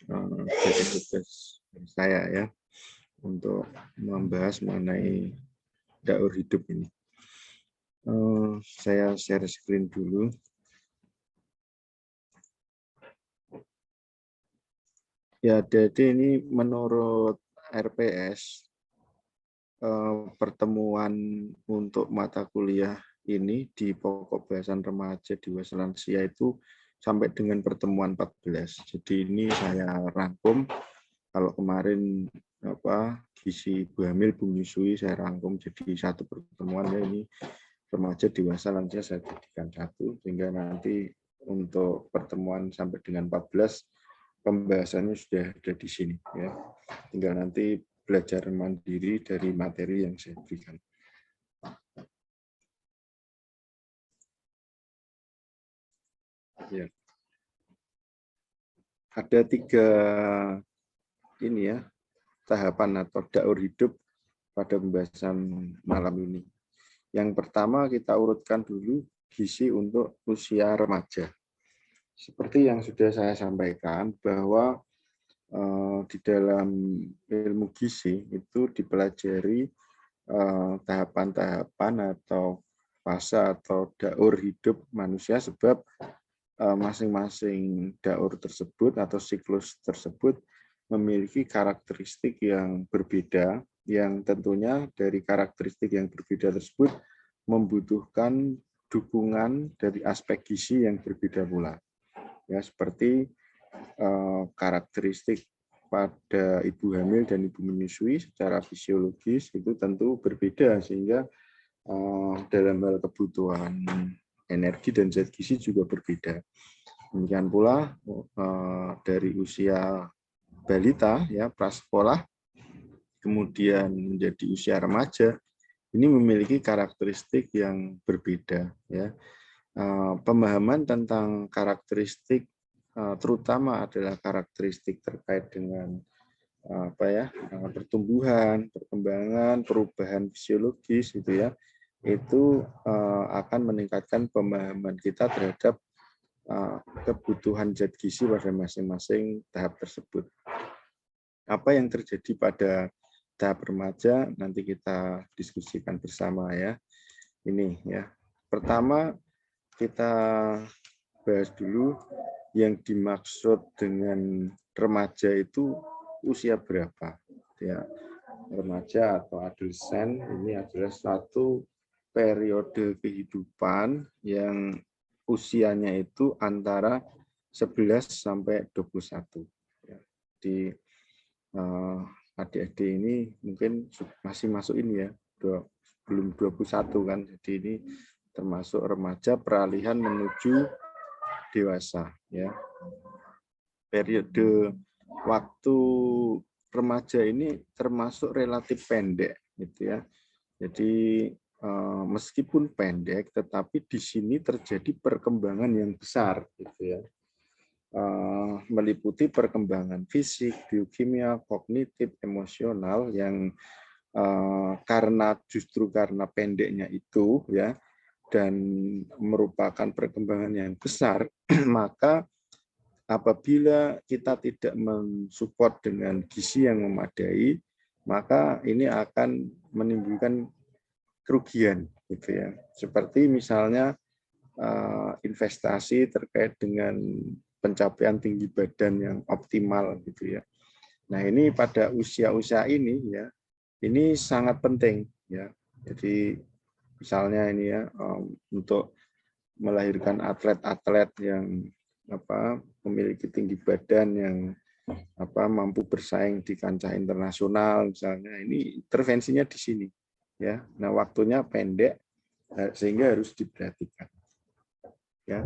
jadi tugas saya ya untuk membahas mengenai daur hidup ini. Saya share screen dulu. Ya, jadi ini menurut RPS pertemuan untuk mata kuliah ini di pokok bahasan remaja dewasa lansia itu sampai dengan pertemuan 14. Jadi ini saya rangkum. Kalau kemarin gizi ibu hamil, ibu menyusui saya rangkum jadi satu pertemuan ya, ini remaja dewasa lansia saya jadikan satu, sehingga nanti untuk pertemuan sampai dengan 14 pembahasannya sudah ada di sini ya. Tinggal nanti belajar mandiri dari materi yang saya berikan. Ya. Ada 3 ini ya, tahapan atau daur hidup pada pembahasan malam ini. Yang pertama kita urutkan dulu gizi untuk usia remaja. Seperti yang sudah saya sampaikan bahwa di dalam ilmu gizi itu dipelajari tahapan-tahapan atau fase atau daur hidup manusia, sebab masing-masing daur tersebut atau siklus tersebut memiliki karakteristik yang berbeda, yang tentunya dari karakteristik yang berbeda tersebut membutuhkan dukungan dari aspek gizi yang berbeda pula. Ya, seperti karakteristik pada ibu hamil dan ibu menyusui secara fisiologis itu tentu berbeda, sehingga dalam hal kebutuhan energi dan zat gizi juga berbeda. Demikian pula dari usia balita ya, prasekolah, kemudian menjadi usia remaja, ini memiliki karakteristik yang berbeda ya. Pemahaman tentang karakteristik terutama adalah karakteristik terkait dengan pertumbuhan, perkembangan, perubahan fisiologis gitu ya. Itu akan meningkatkan pemahaman kita terhadap kebutuhan zat gizi pada masing-masing tahap tersebut. Apa yang terjadi pada tahap remaja nanti kita diskusikan bersama ya. Ini ya. Pertama kita bahas dulu yang dimaksud dengan remaja itu usia berapa. Ya, remaja atau adolesen ini adalah suatu periode kehidupan yang usianya itu antara 11 sampai 21. Ya, di adik-adik ini mungkin masih masuk ini ya, belum 21 kan. Jadi ini termasuk remaja peralihan menuju dewasa ya. Periode waktu remaja ini termasuk relatif pendek gitu ya. Jadi meskipun pendek tetapi di sini terjadi perkembangan yang besar gitu ya. Meliputi perkembangan fisik, biokimia, kognitif, emosional yang justru karena pendeknya itu ya, dan merupakan perkembangan yang besar, maka apabila kita tidak mensupport dengan gizi yang memadai, maka ini akan menimbulkan kerugian gitu ya. Seperti misalnya investasi terkait dengan pencapaian tinggi badan yang optimal gitu ya. Nah, ini pada usia-usia ini ya, ini sangat penting ya. Jadi misalnya ini ya, untuk melahirkan atlet-atlet yang memiliki tinggi badan yang mampu bersaing di kancah internasional misalnya, ini intervensinya di sini ya. Nah, waktunya pendek sehingga harus diperhatikan ya.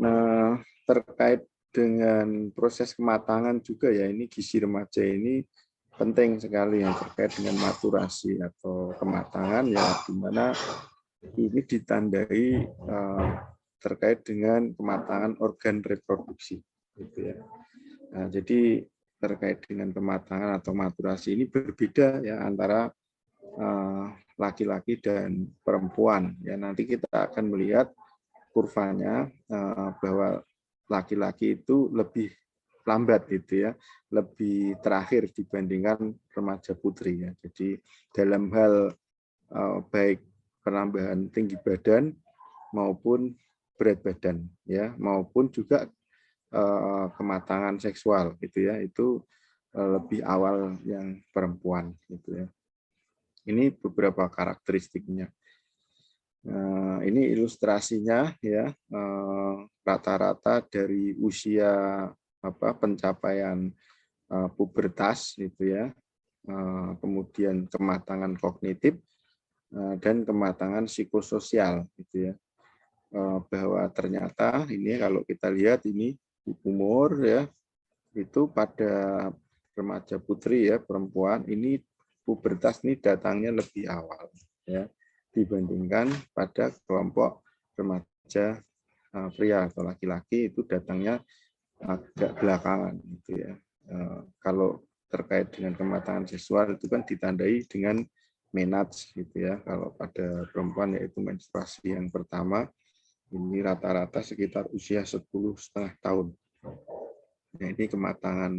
Nah, terkait dengan proses kematangan juga ya, ini gizi remaja ini penting sekali yang terkait dengan maturasi atau kematangan ya, di mana ini ditandai terkait dengan kematangan organ reproduksi gitu ya. Nah, jadi terkait dengan kematangan atau maturasi ini berbeda ya antara laki-laki dan perempuan ya. Nanti kita akan melihat kurvanya bahwa laki-laki itu lebih lambat gitu ya, lebih terakhir dibandingkan remaja putri ya. Jadi dalam hal baik penambahan tinggi badan maupun berat badan ya, maupun juga kematangan seksual gitu ya, itu lebih awal yang perempuan gitu ya. Ini beberapa karakteristiknya. Ini ilustrasinya ya, rata-rata dari usia pencapaian pubertas gitu ya, kemudian kematangan kognitif dan kematangan psikososial gitu ya. Bahwa ternyata ini kalau kita lihat ini umur ya, itu pada remaja putri ya, perempuan ini pubertas ini datangnya lebih awal ya dibandingkan pada kelompok remaja pria atau laki-laki itu datangnya agak belakangan gitu ya. Kalau terkait dengan kematangan seksual itu kan ditandai dengan menarche gitu ya. Kalau pada perempuan yaitu menstruasi yang pertama, ini rata-rata sekitar usia 10,5 tahun. Nah, ini kematangan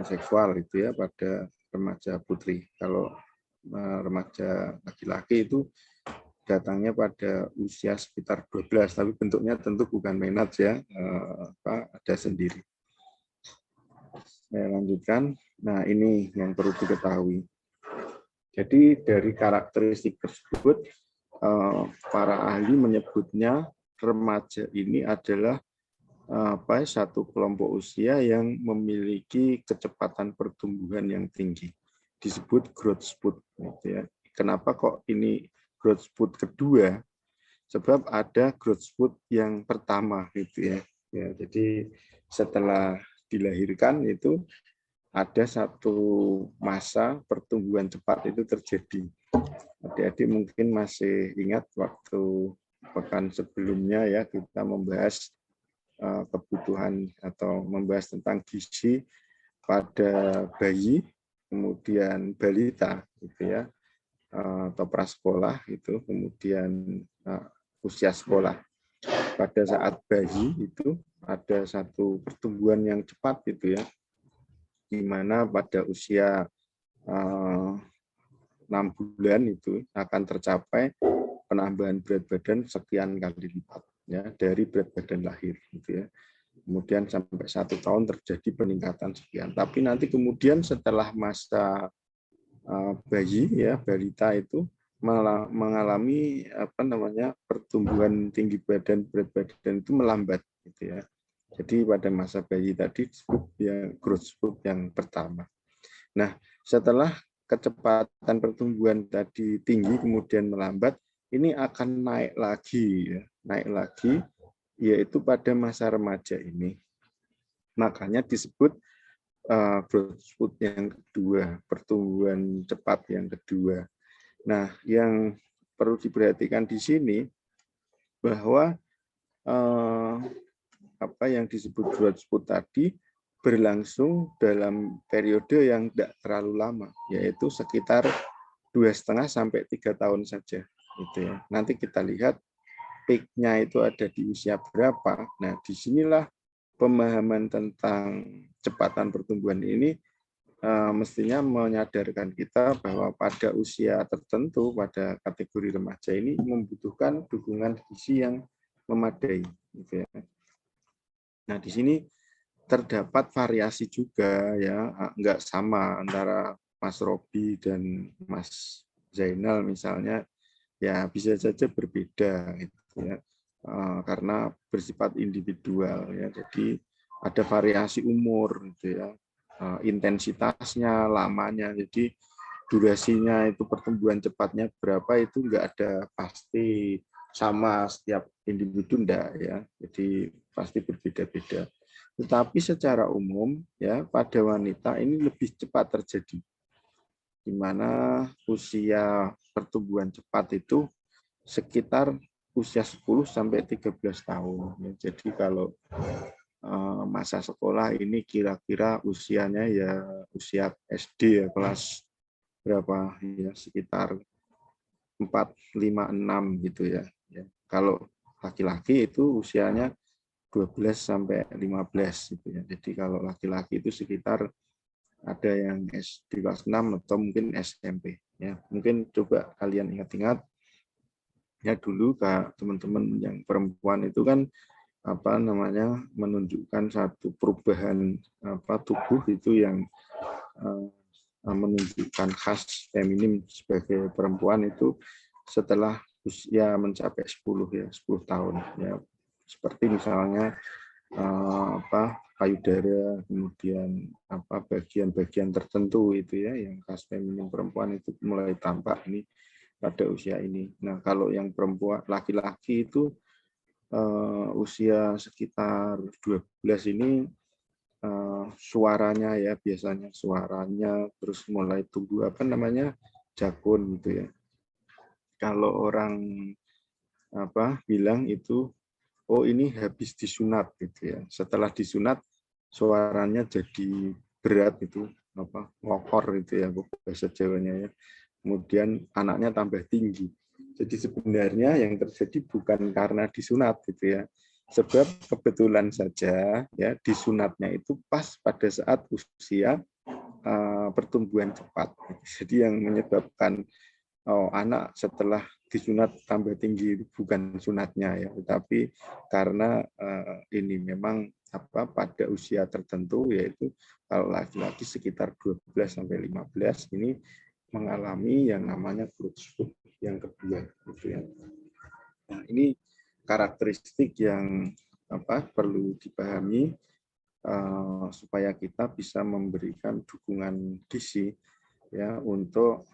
seksual itu ya pada remaja putri. Kalau remaja laki-laki itu datangnya pada usia sekitar 12, tapi bentuknya tentu bukan menarche ya, ada sendiri. Saya lanjutkan. Nah, ini yang perlu diketahui. Jadi dari karakteristik tersebut, para ahli menyebutnya remaja ini adalah satu kelompok usia yang memiliki kecepatan pertumbuhan yang tinggi, disebut growth spurt. Gitu ya. Kenapa kok ini growth spurt kedua? Sebab ada growth spurt yang pertama, gitu ya. Jadi setelah dilahirkan itu ada satu masa pertumbuhan cepat itu terjadi. Adik-adik mungkin masih ingat waktu pekan sebelumnya ya kita membahas kebutuhan atau membahas tentang gizi pada bayi, kemudian balita, gitu ya, atau prasekolah itu, kemudian usia sekolah. Pada saat bayi itu ada satu pertumbuhan yang cepat gitu ya, di mana pada usia 6 bulan itu akan tercapai penambahan berat badan sekian kali lipat ya dari berat badan lahir gitu ya. Kemudian sampai 1 tahun terjadi peningkatan sekian. Tapi nanti kemudian setelah masa bayi ya balita itu mengalami pertumbuhan tinggi badan berat badan itu melambat gitu ya. Jadi pada masa bayi tadi disebut ya growth spurt yang pertama. Nah, setelah kecepatan pertumbuhan tadi tinggi kemudian melambat, ini akan naik lagi ya, naik lagi yaitu pada masa remaja ini. Makanya disebut growth spurt yang kedua, pertumbuhan cepat yang kedua. Nah, yang perlu diperhatikan di sini bahwa apa yang disebut growth spurt tadi berlangsung dalam periode yang tidak terlalu lama, yaitu sekitar 2,5 sampai 3 tahun saja. Gitu ya. Nanti kita lihat peak-nya itu ada di usia berapa. Nah, disinilah pemahaman tentang kecepatan pertumbuhan ini mestinya menyadarkan kita bahwa pada usia tertentu, pada kategori remaja ini membutuhkan dukungan gizi yang memadai. Gitu ya. Nah, di sini terdapat variasi juga ya, nggak sama antara Mas Robi dan Mas Zainal misalnya, ya bisa saja berbeda gitu ya, karena bersifat individual ya. Jadi ada variasi umur gitu ya, intensitasnya, lamanya. Jadi durasinya itu pertumbuhan cepatnya berapa itu nggak ada pasti sama setiap individu enggak ya. Jadi pasti berbeda-beda. Tetapi secara umum ya pada wanita ini lebih cepat terjadi, di mana usia pertumbuhan cepat itu sekitar usia 10 sampai 13 tahun. Ya, jadi kalau masa sekolah ini kira-kira usianya ya usia SD ya kelas berapa ya sekitar 4, 5, 6 gitu ya. Kalau laki-laki itu usianya 12 sampai 15 gitu ya. Jadi kalau laki-laki itu sekitar ada yang di kelas 6 atau mungkin SMP ya. Mungkin coba kalian ingat-ingat ya dulu Kak, teman-teman yang perempuan itu kan apa namanya menunjukkan satu perubahan tubuh itu yang menunjukkan khas feminim sebagai perempuan itu setelah usia mencapai 10 ya, 10 tahun ya. Seperti misalnya payudara, kemudian bagian-bagian tertentu itu ya yang khas feminim perempuan itu mulai tampak ini pada usia ini. Nah, kalau yang perempuan laki-laki itu usia sekitar 12 ini suaranya ya biasanya suaranya terus mulai tumbuh jakun gitu ya. Kalau orang bilang itu oh ini habis disunat gitu ya. Setelah disunat suaranya jadi berat itu ngokor itu ya bahasa Jawanya ya. Kemudian anaknya tambah tinggi. Jadi sebenarnya yang terjadi bukan karena disunat gitu ya. Sebab kebetulan saja ya disunatnya itu pas pada saat usia pertumbuhan cepat. Jadi yang menyebabkan anak setelah disunat tambah tinggi bukan sunatnya ya, tetapi karena ini memang pada usia tertentu yaitu kalau laki-laki sekitar 12 sampai 15 ini mengalami yang namanya growth spurt yang kedua gitu ya. Nah, ini karakteristik yang perlu dipahami supaya kita bisa memberikan dukungan gizi ya untuk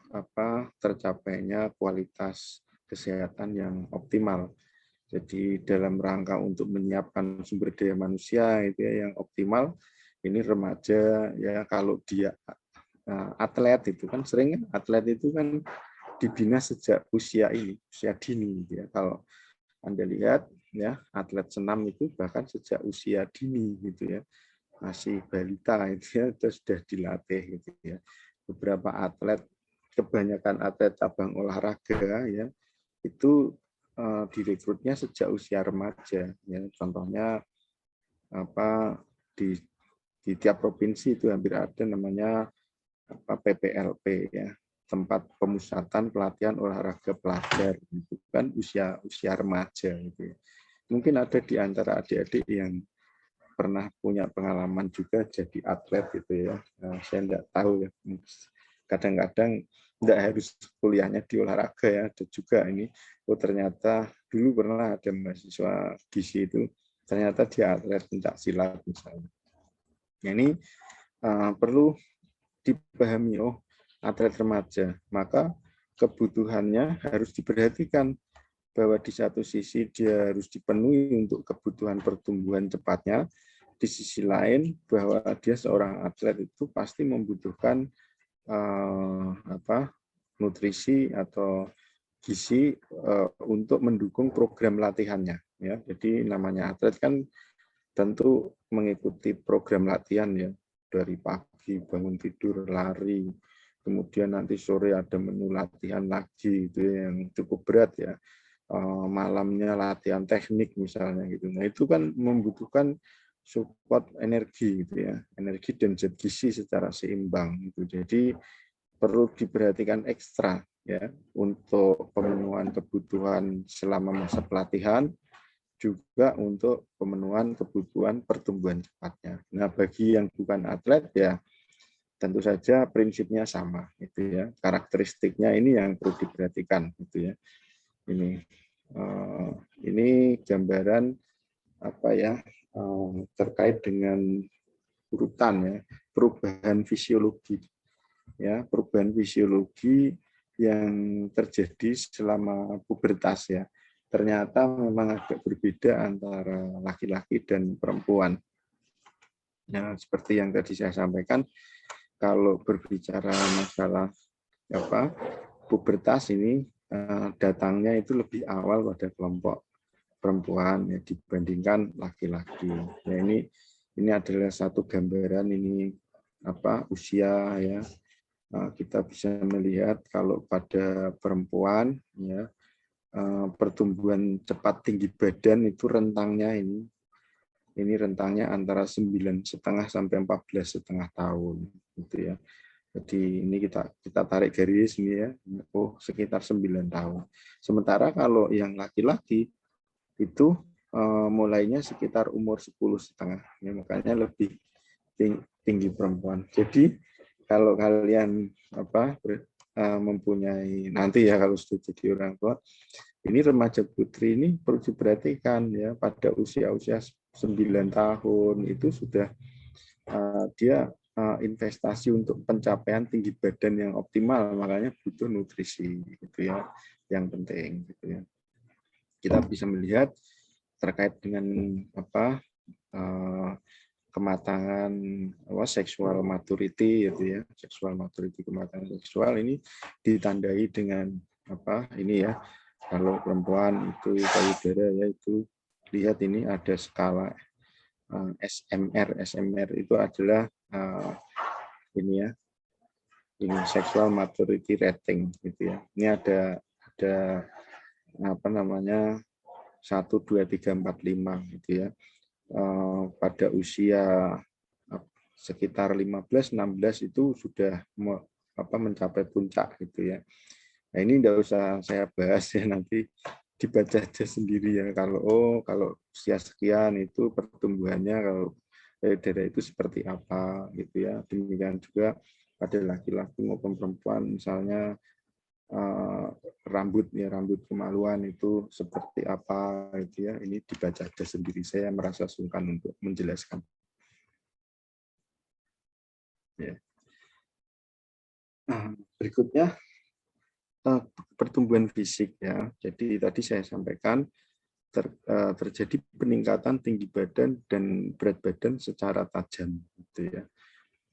tercapainya kualitas kesehatan yang optimal. Jadi dalam rangka untuk menyiapkan sumber daya manusia itu ya yang optimal, ini remaja ya kalau dia atlet itu kan sering atlet itu kan dibina sejak usia dini gitu ya. Kalau Anda lihat ya atlet senam itu bahkan sejak usia dini gitu ya. Masih balita itu ya sudah dilatih gitu ya. Beberapa atlet, kebanyakan atlet cabang olahraga ya itu direkrutnya sejak usia remaja ya. Contohnya di tiap provinsi itu hampir ada namanya PPLP ya, tempat pemusatan pelatihan olahraga pelajar itu kan usia remaja gitu ya. Mungkin ada di antara adik-adik yang pernah punya pengalaman juga jadi atlet gitu ya. Saya enggak tahu ya. Kadang-kadang enggak harus kuliahnya di olahraga ya. Ada juga ini, ternyata dulu pernah ada mahasiswa gizi itu, ternyata dia atlet pencak silat misalnya. Nah, ini perlu dipahami, atlet remaja, maka kebutuhannya harus diperhatikan bahwa di satu sisi dia harus dipenuhi untuk kebutuhan pertumbuhan cepatnya, di sisi lain bahwa dia seorang atlet itu pasti membutuhkan nutrisi atau gizi untuk mendukung program latihannya ya. Jadi namanya atlet kan tentu mengikuti program latihan ya, dari pagi bangun tidur lari, kemudian nanti sore ada menu latihan lagi itu yang cukup berat ya, malamnya latihan teknik misalnya gitu. Nah itu kan membutuhkan support energi gitu ya, energi dan zat gizi secara seimbang gitu. Jadi perlu diperhatikan ekstra ya untuk pemenuhan kebutuhan selama masa pelatihan, juga untuk pemenuhan kebutuhan pertumbuhan cepatnya. Nah, bagi yang bukan atlet ya tentu saja prinsipnya sama itu ya. Karakteristiknya ini yang perlu diperhatikan gitu ya. Ini gambaran terkait dengan urutan ya, perubahan fisiologi ya, perubahan fisiologi yang terjadi selama pubertas ya. Ternyata memang agak berbeda antara laki-laki dan perempuan. Nah, seperti yang tadi saya sampaikan, kalau berbicara masalah pubertas ini datangnya itu lebih awal pada kelompok perempuan ya, dibandingkan laki-laki. Nah, ini adalah satu gambaran ini usia ya. Kita bisa melihat kalau pada perempuan ya pertumbuhan cepat tinggi badan itu rentangnya ini Ini rentangnya antara 9,5 sampai 14,5 tahun, gitu ya. Jadi ini kita tarik garis ini ya, oh sekitar 9 tahun. Sementara kalau yang laki-laki itu mulainya sekitar umur 10,5, ya, makanya lebih tinggi perempuan. Jadi kalau kalian mempunyai nanti ya kalau sudah jadi orang tua, ini remaja putri ini perlu diperhatikan ya, pada usia-usia 9 tahun itu sudah dia investasi untuk pencapaian tinggi badan yang optimal, makanya butuh nutrisi gitu ya, yang penting gitu ya. Kita bisa melihat terkait dengan kematangan seksual maturity gitu ya, seksual maturity, kematangan seksual ini ditandai dengan ini ya, kalau perempuan itu payudara ya, itu lihat ini ada skala SMR itu adalah ini ya, ini sexual maturity rating gitu ya. Ini ada 1, 2, 3, 4, 5 gitu ya. Pada usia sekitar 15-16 itu sudah mencapai puncak gitu ya. Nah ini tidak usah saya bahas ya, nanti dibaca aja sendiri ya. Kalau usia sekian itu pertumbuhannya kalau payudara itu seperti apa gitu ya. Demikian juga pada laki-laki maupun perempuan, misalnya rambut kemaluan itu seperti apa gitu ya. Ini dibaca aja sendiri, saya merasa sungkan untuk menjelaskan. Ya. Berikutnya pertumbuhan fisik ya. Jadi tadi saya sampaikan terjadi peningkatan tinggi badan dan berat badan secara tajam gitu ya.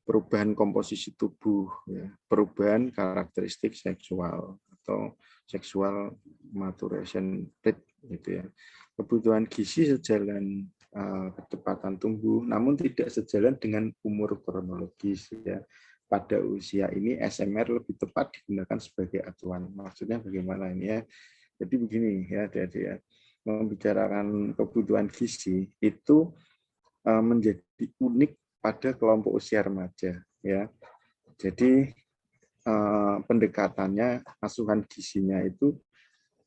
Perubahan komposisi tubuh ya, perubahan karakteristik seksual atau sexual maturation rate gitu ya. Kebutuhan gizi sejalan kecepatan tumbuh, namun tidak sejalan dengan umur kronologis ya. Pada usia ini SMR lebih tepat digunakan sebagai acuan. Maksudnya bagaimana ini ya? Jadi begini ya, adik-adik ya, membicarakan kebutuhan gizi itu menjadi unik pada kelompok usia remaja ya. Jadi pendekatannya, asupan gizinya itu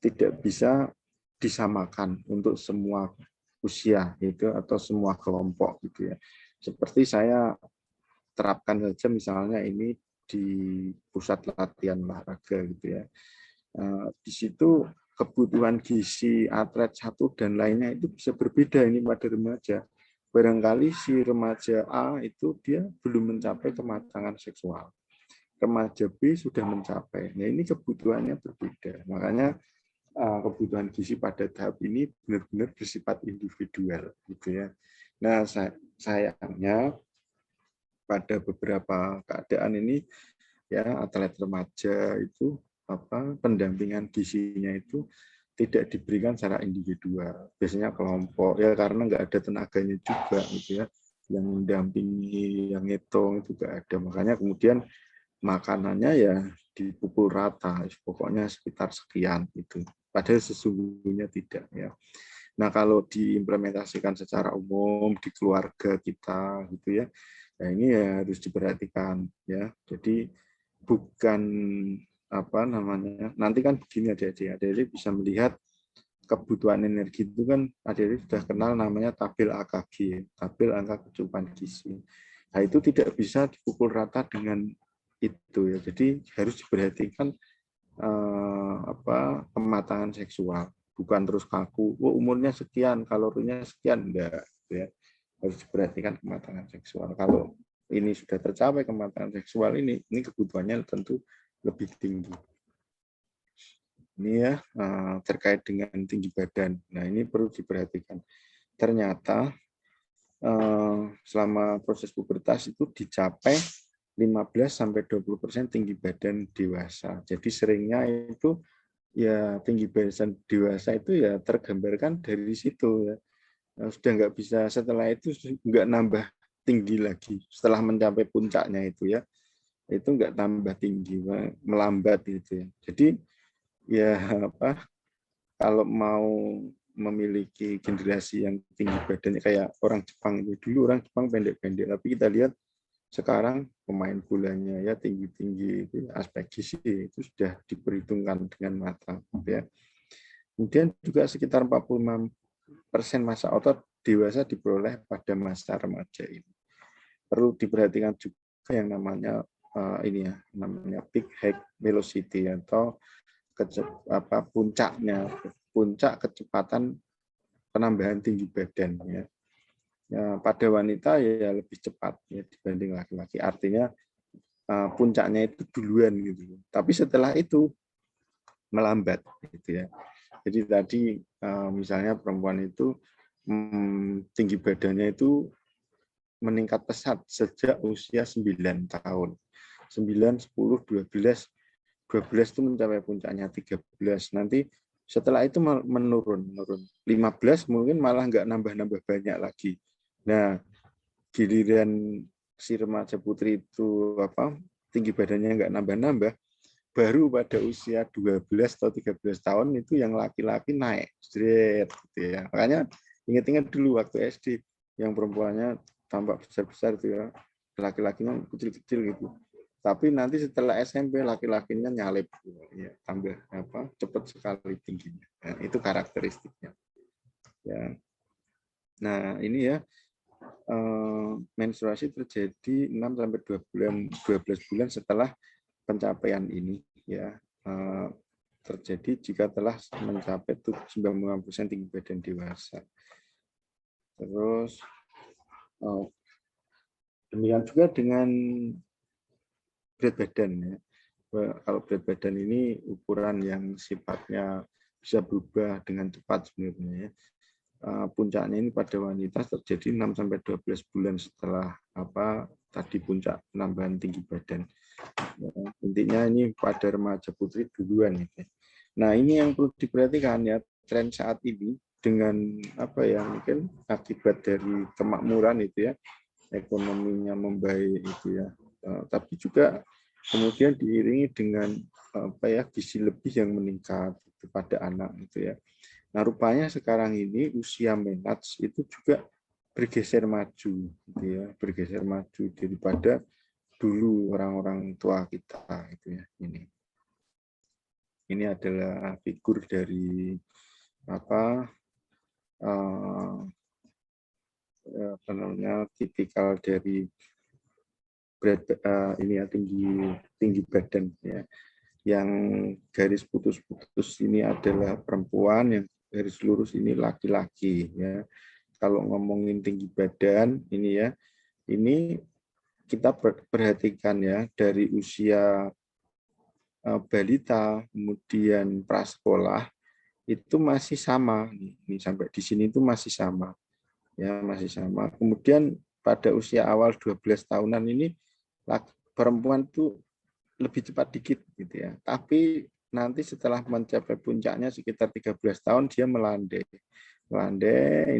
tidak bisa disamakan untuk semua usia itu atau semua kelompok gitu ya. Seperti saya terapkan saja misalnya ini di pusat latihan olahraga gitu ya. Di situ kebutuhan gizi atlet satu dan lainnya itu bisa berbeda ini pada remaja. Barangkali si remaja A itu dia belum mencapai kematangan seksual. Remaja B sudah mencapai. Nah ini kebutuhannya berbeda. Makanya kebutuhan gizi pada tahap ini benar-benar bersifat individual gitu ya. Nah sayangnya pada beberapa keadaan ini ya, atlet remaja itu pendampingan gizinya itu tidak diberikan secara individual, biasanya kelompok ya, karena nggak ada tenaganya juga gitu ya, yang mendampingi, yang ngitung itu nggak ada, makanya kemudian makanannya ya dipukul rata, pokoknya sekitar sekian itu, padahal sesungguhnya tidak ya. Nah kalau diimplementasikan secara umum di keluarga kita gitu ya, nah ini ya harus diperhatikan ya. Jadi bukan nanti kan begini, adik-adik bisa melihat kebutuhan energi itu kan adik-adik sudah kenal namanya tabel AKG, tabel angka kecukupan gizi. Nah itu tidak bisa dipukul rata dengan itu ya. Jadi harus diperhatikan kematangan seksual, bukan terus kaku, umurnya sekian, kalorinya sekian, enggak ya. Harus diperhatikan kematangan seksual. Kalau ini sudah tercapai kematangan seksual ini kebutuhannya tentu lebih tinggi. Ini ya terkait dengan tinggi badan. Nah ini perlu diperhatikan. Ternyata selama proses pubertas itu dicapai 15-20% tinggi badan dewasa. Jadi seringnya itu ya tinggi badan dewasa itu ya tergambarkan dari situ ya. Sudah nggak bisa, setelah itu nggak nambah tinggi lagi. Setelah mencapai puncaknya itu ya, itu nggak tambah tinggi, melambat gitu ya. Jadi ya kalau mau memiliki generasi yang tinggi badannya kayak orang Jepang itu. Dulu orang Jepang pendek-pendek, tapi kita lihat sekarang pemain bolanya ya tinggi-tinggi, itu aspek gizi itu sudah diperhitungkan dengan matang, ya. Kemudian juga sekitar 45% massa otot dewasa diperoleh pada masa remaja ini. Perlu diperhatikan juga yang namanya ini ya, namanya peak height velocity atau puncak kecepatan penambahan tinggi badan, ya. Ya, pada wanita ya lebih cepat ya dibanding laki-laki. Artinya puncaknya itu duluan gitu. Tapi setelah itu melambat gitu ya. Jadi tadi misalnya perempuan itu tinggi badannya itu meningkat pesat sejak usia 9 tahun. 9, 10, 12 itu mencapai puncaknya 13. Nanti setelah itu menurun. 15 mungkin malah nggak nambah-nambah banyak lagi. Nah, giliran si remaja putri itu tinggi badannya nggak nambah-nambah, baru pada usia 12 atau 13 tahun itu yang laki-laki naik. Straight, gitu ya. Makanya ingat-ingat dulu waktu SD yang perempuannya tampak besar-besar itu ya, laki-lakinya kecil-kecil gitu. Tapi nanti setelah SMP laki-lakinya nyalip, ya, tambah cepat sekali tingginya. Nah, itu karakteristiknya. Ya. Nah, ini ya menstruasi terjadi 6-12 bulan setelah pencapaian ini, ya. Terjadi jika telah mencapai 95% tinggi badan dewasa. Terus demikian juga dengan berat badan, ya. Kalau berat badan ini ukuran yang sifatnya bisa berubah dengan cepat sebenarnya, ya. Puncaknya ini pada wanita terjadi 6-12 bulan setelah tadi puncak penambahan tinggi badan. Ya, intinya ini pada remaja putri duluan. Ya. Nah, ini yang perlu diperhatikan ya, tren saat ini dengan mungkin akibat dari kemakmuran itu ya, ekonominya membaik itu ya. Tapi juga kemudian diiringi dengan gizi lebih yang meningkat pada anak itu ya. Nah, rupanya sekarang ini usia menarche itu juga bergeser maju, gitu ya, bergeser maju daripada dulu orang-orang tua kita, itu ya. Ini adalah figur dari tipikal dari ini ya, tinggi badan ya. Yang garis putus-putus ini adalah perempuan, yang garis lurus ini laki-laki ya. Kalau ngomongin tinggi badan ini ya, ini kita perhatikan ya dari usia balita kemudian prasekolah itu masih sama. Ini sampai di sini itu masih sama. Ya, masih sama. Kemudian pada usia awal 12 tahunan ini perempuan tuh lebih cepat dikit gitu ya. Tapi nanti setelah mencapai puncaknya sekitar 13 tahun dia melandai. Melandai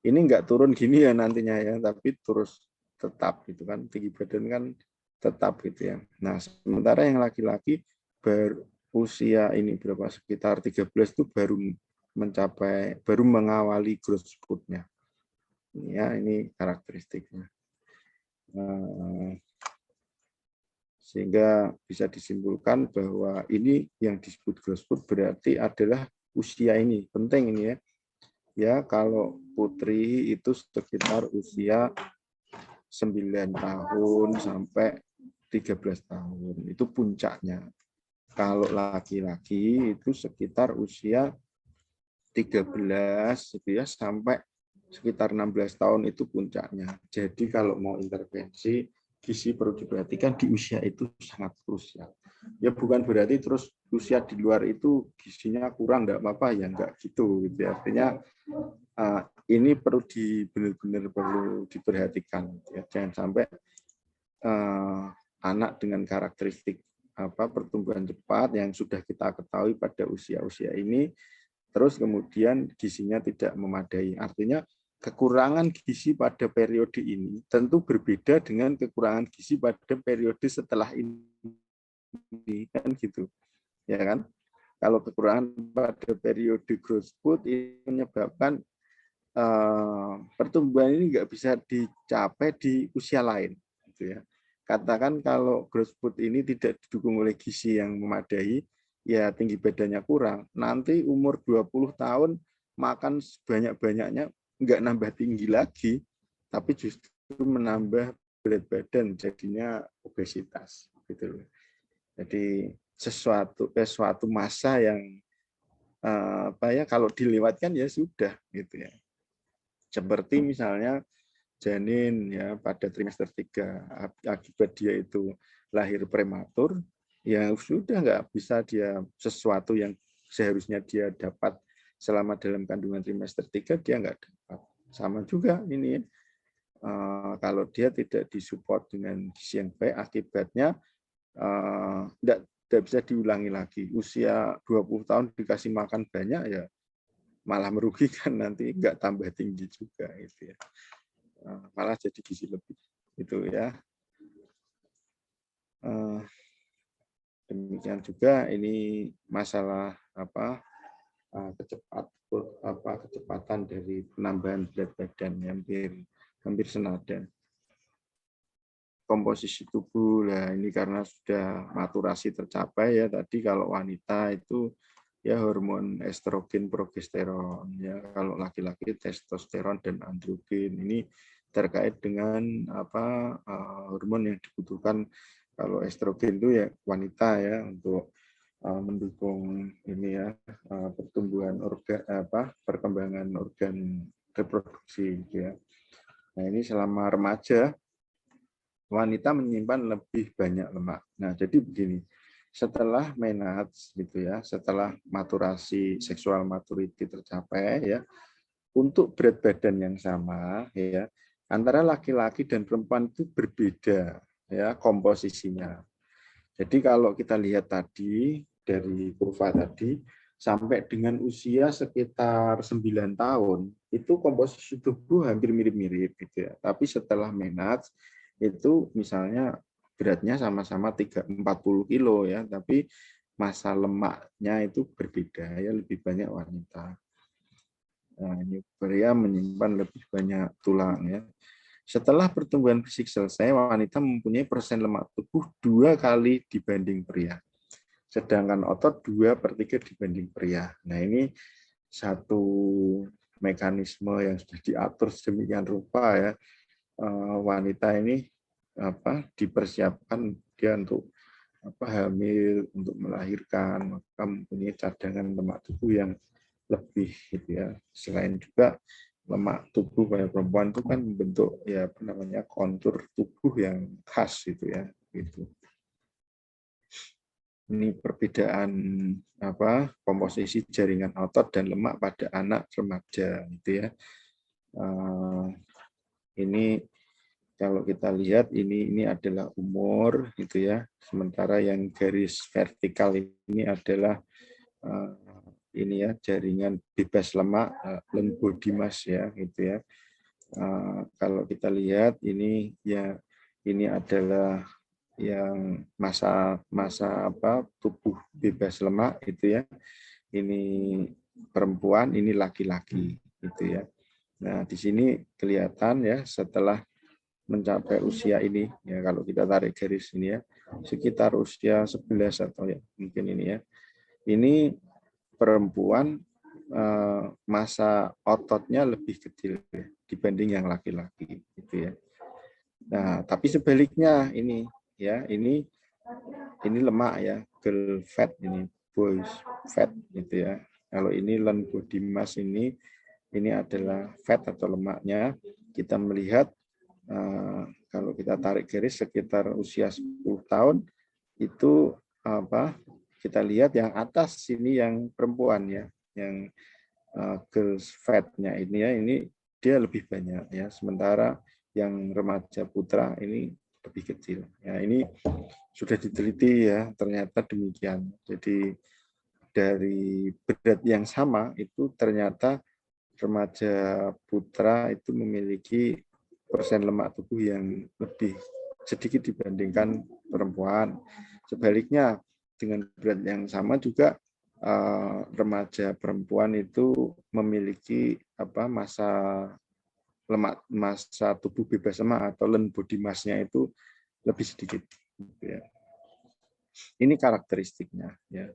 ini enggak turun gini ya nantinya ya, tapi terus tetap gitu kan. Tinggi badan kan tetap gitu ya. Nah, sementara yang laki-laki berusia ini berapa sekitar 13 itu baru mengawali growth spurt-nya. Ya, ini karakteristiknya. Sehingga bisa disimpulkan bahwa ini yang disebut growth spurt berarti adalah usia ini. Penting ini ya. Ya, kalau putri itu sekitar usia 9 tahun sampai 13 tahun. Itu puncaknya. Kalau laki-laki itu sekitar usia 13 gitu ya sampai sekitar 16 tahun itu puncaknya. Jadi kalau mau intervensi gizi perlu diperhatikan di usia itu sangat krusial. Ya bukan berarti terus usia di luar itu gizinya kurang enggak apa-apa ya, enggak gitu. Artinya ini perlu benar-benar perlu diperhatikan ya. Jangan sampai anak dengan karakteristik pertumbuhan cepat yang sudah kita ketahui pada usia-usia ini terus kemudian gizinya tidak memadai. Artinya kekurangan gizi pada periode ini tentu berbeda dengan kekurangan gizi pada periode setelah ini kan gitu. Ya kan? kalau kekurangan pada periode growth spurt ini menyebabkan pertumbuhan ini nggak bisa dicapai di usia lain, gitu ya. Katakan kalau growth spurt ini tidak didukung oleh gizi yang memadai, ya tinggi badannya kurang. Nanti umur 20 tahun makan sebanyak-banyaknya nggak nambah tinggi lagi, tapi justru menambah berat badan, jadinya obesitas, gitu loh. Jadi suatu masa yang kalau dilewatkan ya sudah, gitu ya. Seperti misalnya janin ya pada trimester 3 akibat dia itu lahir prematur, ya sudah nggak bisa dia sesuatu yang seharusnya dia dapat selama dalam kandungan trimester 3 dia nggak dapat. Sama juga ini kalau dia tidak disupport dengan gizi yang baik, akibatnya tidak bisa diulangi lagi. Usia 20 tahun dikasih makan banyak ya malah merugikan, nanti nggak tambah tinggi juga itu ya, malah jadi gizi lebih itu ya. Demikian juga ini masalah kecepatan dari penambahan berat badan hampir senada. Komposisi tubuh lah ini karena sudah maturasi tercapai ya, tadi kalau wanita itu ya hormon estrogen, progesteron ya, kalau laki-laki testosteron dan androgen. Ini terkait dengan hormon yang dibutuhkan. Kalau estrogen itu ya wanita ya untuk mendukung ini ya pertumbuhan perkembangan organ reproduksi gitu ya. Nah, ini selama remaja wanita menyimpan lebih banyak lemak. Nah, jadi begini, setelah menarche gitu ya, setelah maturasi seksual maturity tercapai ya, untuk berat badan yang sama ya, antara laki-laki dan perempuan itu berbeda ya komposisinya. Jadi kalau kita lihat tadi dari kurva tadi sampai dengan usia sekitar 9 tahun itu komposisi tubuh hampir mirip-mirip gitu ya. Tapi setelah menarche itu misalnya beratnya sama-sama 40 kilo ya, tapi massa lemaknya itu berbeda ya, lebih banyak wanita. Nah, ini pria menyimpan lebih banyak tulang ya. Setelah pertumbuhan fisik selesai, wanita mempunyai persen lemak tubuh 2 kali dibanding pria. Sedangkan otot 2/3 dibanding pria. Nah, ini satu mekanisme yang sudah diatur sedemikian rupa ya. Wanita ini dipersiapkan dia untuk hamil, untuk melahirkan, maka mempunyai cadangan lemak tubuh yang lebih gitu ya. Selain juga lemak tubuh pada perempuan itu kan membentuk ya kontur tubuh yang khas gitu ya, gitu. Ini perbedaan komposisi jaringan otot dan lemak pada anak remaja gitu ya. Ini kalau kita lihat ini adalah umur gitu ya. Sementara yang garis vertikal ini adalah ini ya jaringan bebas lemak, lean body mass ya gitu ya. Kalau kita lihat ini ya, ini adalah yang masa tubuh bebas lemak itu ya. Ini perempuan, ini laki-laki gitu ya. Nah, di sini kelihatan ya setelah mencapai usia ini ya, kalau kita tarik garis ini ya, sekitar usia 11 atau ya mungkin ini ya. Ini perempuan massa ototnya lebih kecil ya, dibanding yang laki-laki gitu ya. Nah, tapi sebaliknya ini ya, ini lemak ya, girl fat ini, boys fat gitu ya. Kalau ini lean body mass ini adalah fat atau lemaknya. Kita melihat kalau kita tarik garis sekitar usia 10 tahun itu kita lihat yang atas sini yang perempuan ya, yang girls fat-nya ini ya, ini dia lebih banyak ya, sementara yang remaja putra ini lebih kecil. Ya, ini sudah diteliti ya, ternyata demikian. Jadi dari berat yang sama itu ternyata remaja putra itu memiliki persen lemak tubuh yang lebih sedikit dibandingkan perempuan. Sebaliknya dengan berat yang sama juga remaja perempuan itu memiliki masa tubuh bebas lemak atau lean body mass-nya itu lebih sedikit. Ya. Ini karakteristiknya. Ya.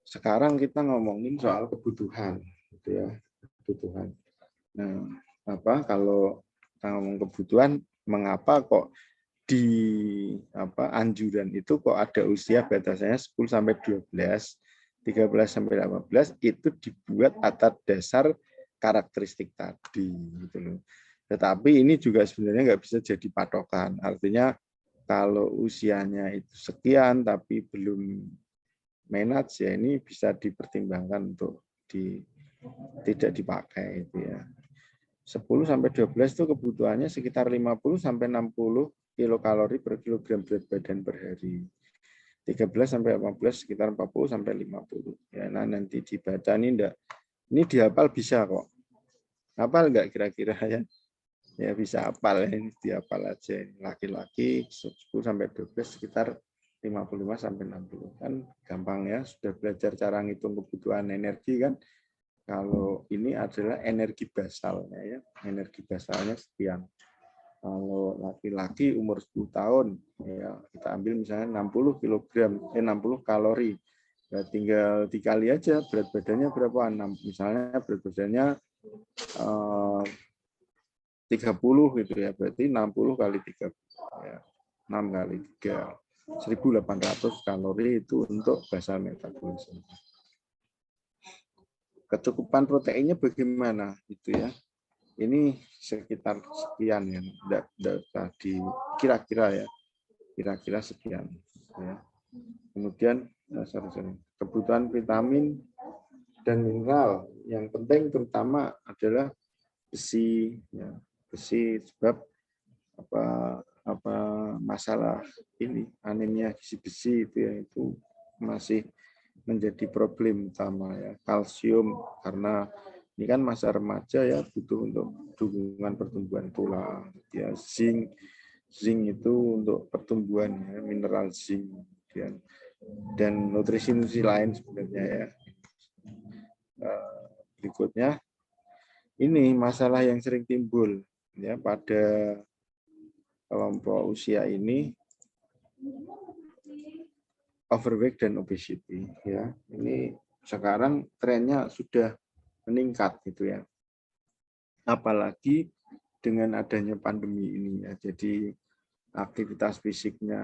Sekarang kita ngomongin soal kebutuhan, gitu ya, kebutuhan. Nah, kalau kita ngomong kebutuhan, mengapa kok di anjuran itu kok ada usia batasnya 10 sampai 12, 13 sampai 18 itu dibuat atas dasar karakteristik tadi, gitu loh. Tetapi ini juga sebenarnya nggak bisa jadi patokan. Artinya kalau usianya itu sekian tapi belum manage, ya ini bisa dipertimbangkan untuk tidak dipakai itu ya. 10 sampai 12 itu kebutuhannya sekitar 50 sampai 60 kilokalori per kilogram berat badan per hari. 13 sampai 18 sekitar 40 sampai 50. Ya, nah nanti dibaca ini dihafal bisa kok. Hafal enggak kira-kira ya? Ya bisa hafal ya, ini dihafal aja. Laki-laki 10 sampai 12 sekitar 55 sampai 60. Kan gampang ya, sudah belajar cara ngitung kebutuhan energi kan. Kalau ini adalah energi basalnya ya, energi basalnya sekian. Kalau laki-laki umur 10 tahun ya kita ambil misalnya 60 kilogram, 60 kalori. Ya, tinggal dikali aja berat badannya berapa. Misalnya berat badannya 30 gitu ya, berarti 60 kali 3 ya, 6 kali 3 1.800 kalori itu untuk basal metabolisme. Kecukupan proteinnya bagaimana itu ya? Ini sekitar sekian ya, tadi kira-kira ya, kira-kira sekian. Ya. Kemudian kebutuhan vitamin dan mineral yang penting terutama adalah besi, ya. Besi sebab masalah ini anemia gizi besi itu ya itu masih menjadi problem utama ya. Kalsium karena ini kan masa remaja ya, butuh untuk dukungan pertumbuhan tulang ya. Zinc itu untuk pertumbuhan ya, mineral zinc ya. Dan nutrisi lain sebenarnya ya. Berikutnya ini masalah yang sering timbul ya pada kelompok usia ini, overweight dan obesity ya. Ini sekarang trennya sudah meningkat gitu ya. Apalagi dengan adanya pandemi ini ya. Jadi aktivitas fisiknya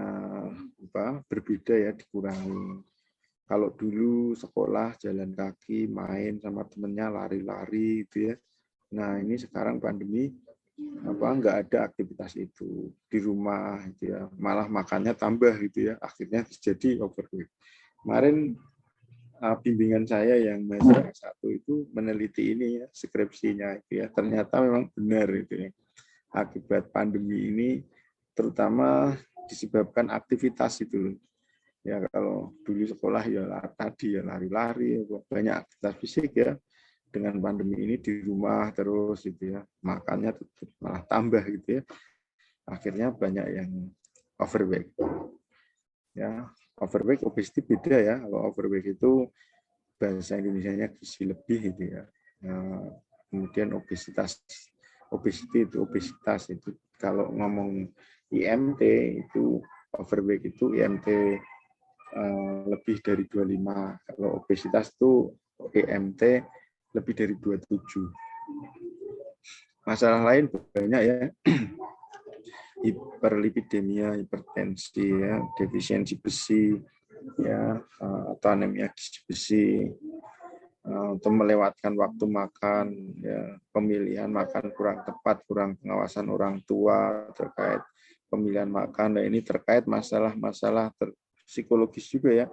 berbeda ya, dikurangi. Kalau dulu sekolah jalan kaki, main sama temennya, lari-lari gitu ya. Nah, ini sekarang pandemi nggak ada aktivitas itu di rumah gitu ya, malah makannya tambah gitu ya, akhirnya terjadi overweight. Kemarin bimbingan saya yang semester 1 itu meneliti ini ya, skripsinya itu ya, ternyata memang benar itu ya, akibat pandemi ini terutama disebabkan aktivitas itu ya. Kalau dulu sekolah ya tadi ya lari-lari, banyak aktivitas fisik ya. Dengan pandemi ini di rumah terus gitu ya, makannya malah tambah gitu ya, akhirnya banyak yang overweight ya. Overweight obesity beda ya. Kalau overweight itu bahasa Indonesianya gizi lebih gitu ya. Kemudian obesity itu kalau ngomong IMT itu overweight itu IMT lebih dari 25. Kalau obesitas itu IMT lebih dari 27. Masalah lain banyak ya. Hiperlipidemia, hipertensi ya, defisiensi besi ya, atau anemia gizi besi, untuk melewatkan waktu makan ya, pemilihan makan kurang tepat, kurang pengawasan orang tua terkait pemilihan makan. Nah, ini terkait masalah-masalah psikologis juga ya.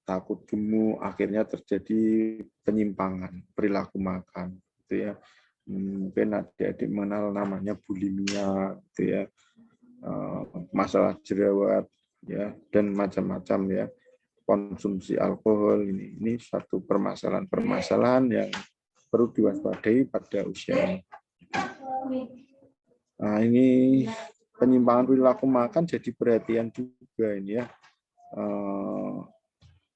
Takut gemuk, akhirnya terjadi penyimpangan perilaku makan gitu ya. Mungkin adik-adik mengenal namanya bulimia gitu ya, masalah jerawat ya, dan macam-macam ya, konsumsi alkohol. Ini satu permasalahan yang perlu diwaspadai pada usia ini. Nah, ini penyimpangan perilaku makan jadi perhatian juga ini ya.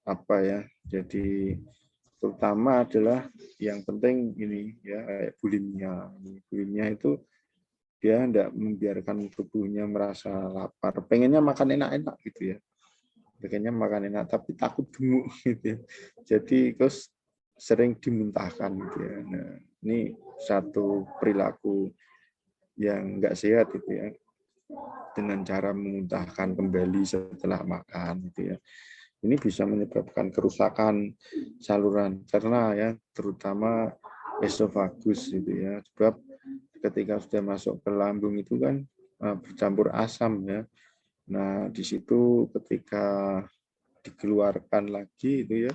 apa ya? Jadi terutama adalah yang penting ini ya, kayak bulimia. Bulimia itu dia tidak membiarkan tubuhnya merasa lapar, pengennya makan enak-enak gitu ya, pengennya makan enak tapi takut gemuk gitu ya. Jadi terus sering dimuntahkan gitu ya. Nah, ini satu perilaku yang enggak sehat gitu ya, dengan cara memuntahkan kembali setelah makan gitu ya. Ini bisa menyebabkan kerusakan saluran cerna ya, terutama esofagus gitu ya. Sebab ketika sudah masuk ke lambung itu kan bercampur asam ya. Nah, di situ ketika dikeluarkan lagi itu ya,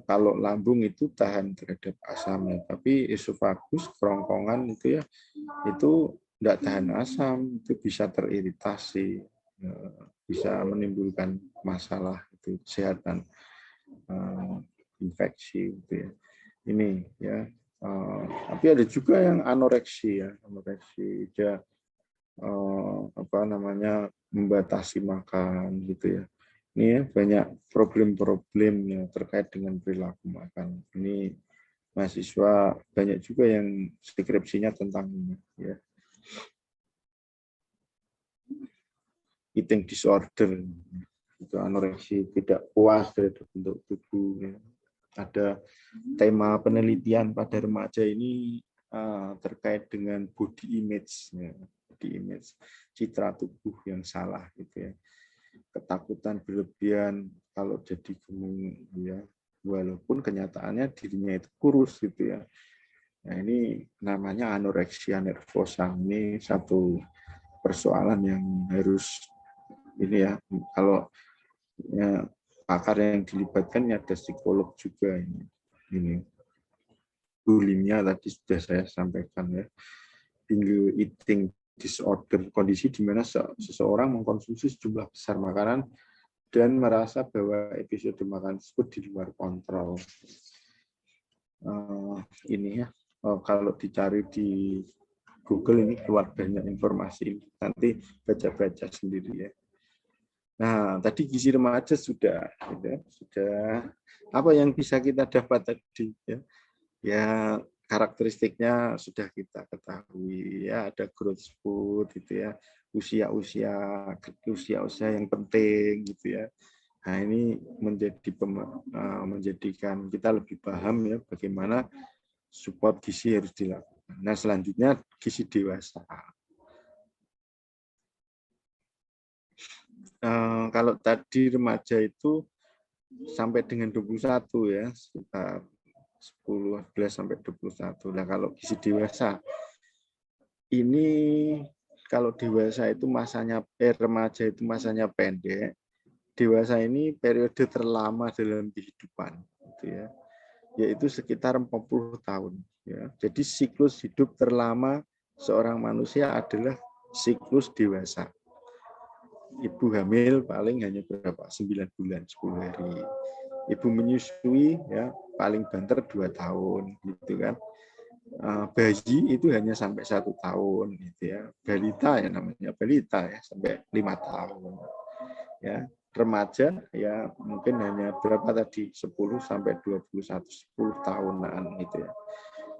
kalau lambung itu tahan terhadap asamnya, tapi esofagus kerongkongan itu ya, itu tidak tahan asam, itu bisa teriritasi, bisa menimbulkan masalah itu kesehatan, infeksi gitu ya. Ini ya. Tapi ada juga yang anoreksi ya, anoreksi dia apa namanya membatasi makan gitu ya. Ini ya, banyak problem-problem yang terkait dengan perilaku makan. Ini mahasiswa banyak juga yang skripsinya tentang ini ya. Eating disorder, itu anoreksi, tidak puas terhadap bentuk tubuh ya. Ada tema penelitian pada remaja ini terkait dengan body image ya. Body image, citra tubuh yang salah gitu ya. Ketakutan berlebihan kalau jadi gemuk ya, walaupun kenyataannya dirinya itu kurus gitu ya. Nah, ini namanya anoreksia nervosa. Ini satu persoalan yang harus ini ya, kalau ya, pakar yang dilibatkan ada psikolog juga ini. Bulimia tadi sudah saya sampaikan ya. Binge eating disorder, kondisi di mana seseorang mengkonsumsi sejumlah besar makanan dan merasa bahwa episode makan tersebut di luar kontrol. Ini ya, kalau dicari di Google ini keluar banyak informasi, nanti baca-baca sendiri ya. Nah, tadi gizi remaja sudah apa yang bisa kita dapat tadi ya? Ya, karakteristiknya sudah kita ketahui ya, ada growth spurt gitu ya, usia-usia yang penting gitu ya. Nah, ini menjadikan kita lebih paham ya bagaimana support gizi harus dilakukan. Nah, selanjutnya gizi dewasa. Kalau tadi remaja itu sampai dengan 21 ya, sekitar 10 sampai 21. Nah, kalau gizi dewasa ini, kalau dewasa itu masanya remaja itu masanya pendek, dewasa ini periode terlama dalam kehidupan gitu ya, yaitu sekitar 40 tahun ya. Jadi siklus hidup terlama seorang manusia adalah siklus dewasa. Ibu hamil paling hanya berapa? 9 bulan, 10 hari. Ibu menyusui ya paling banter 2 tahun gitu kan. Bayi itu hanya sampai 1 tahun gitu ya. Balita ya namanya, balita ya sampai 5 tahun. Ya, remaja ya mungkin hanya berapa tadi? 10 sampai 21, 10 tahunan gitu ya.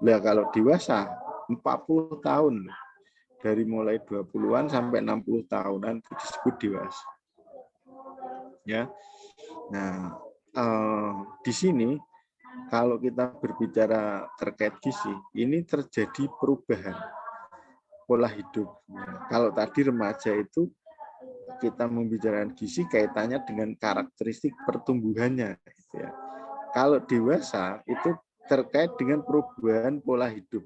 Nah, kalau dewasa 40 tahun. Dari mulai 20-an sampai 60 tahunan itu disebut dewasa. Ya. Nah, di sini kalau kita berbicara terkait gizi, ini terjadi perubahan pola hidup. Kalau tadi remaja itu kita membicarakan gizi kaitannya dengan karakteristik pertumbuhannya. Gitu ya. Kalau dewasa itu terkait dengan perubahan pola hidup.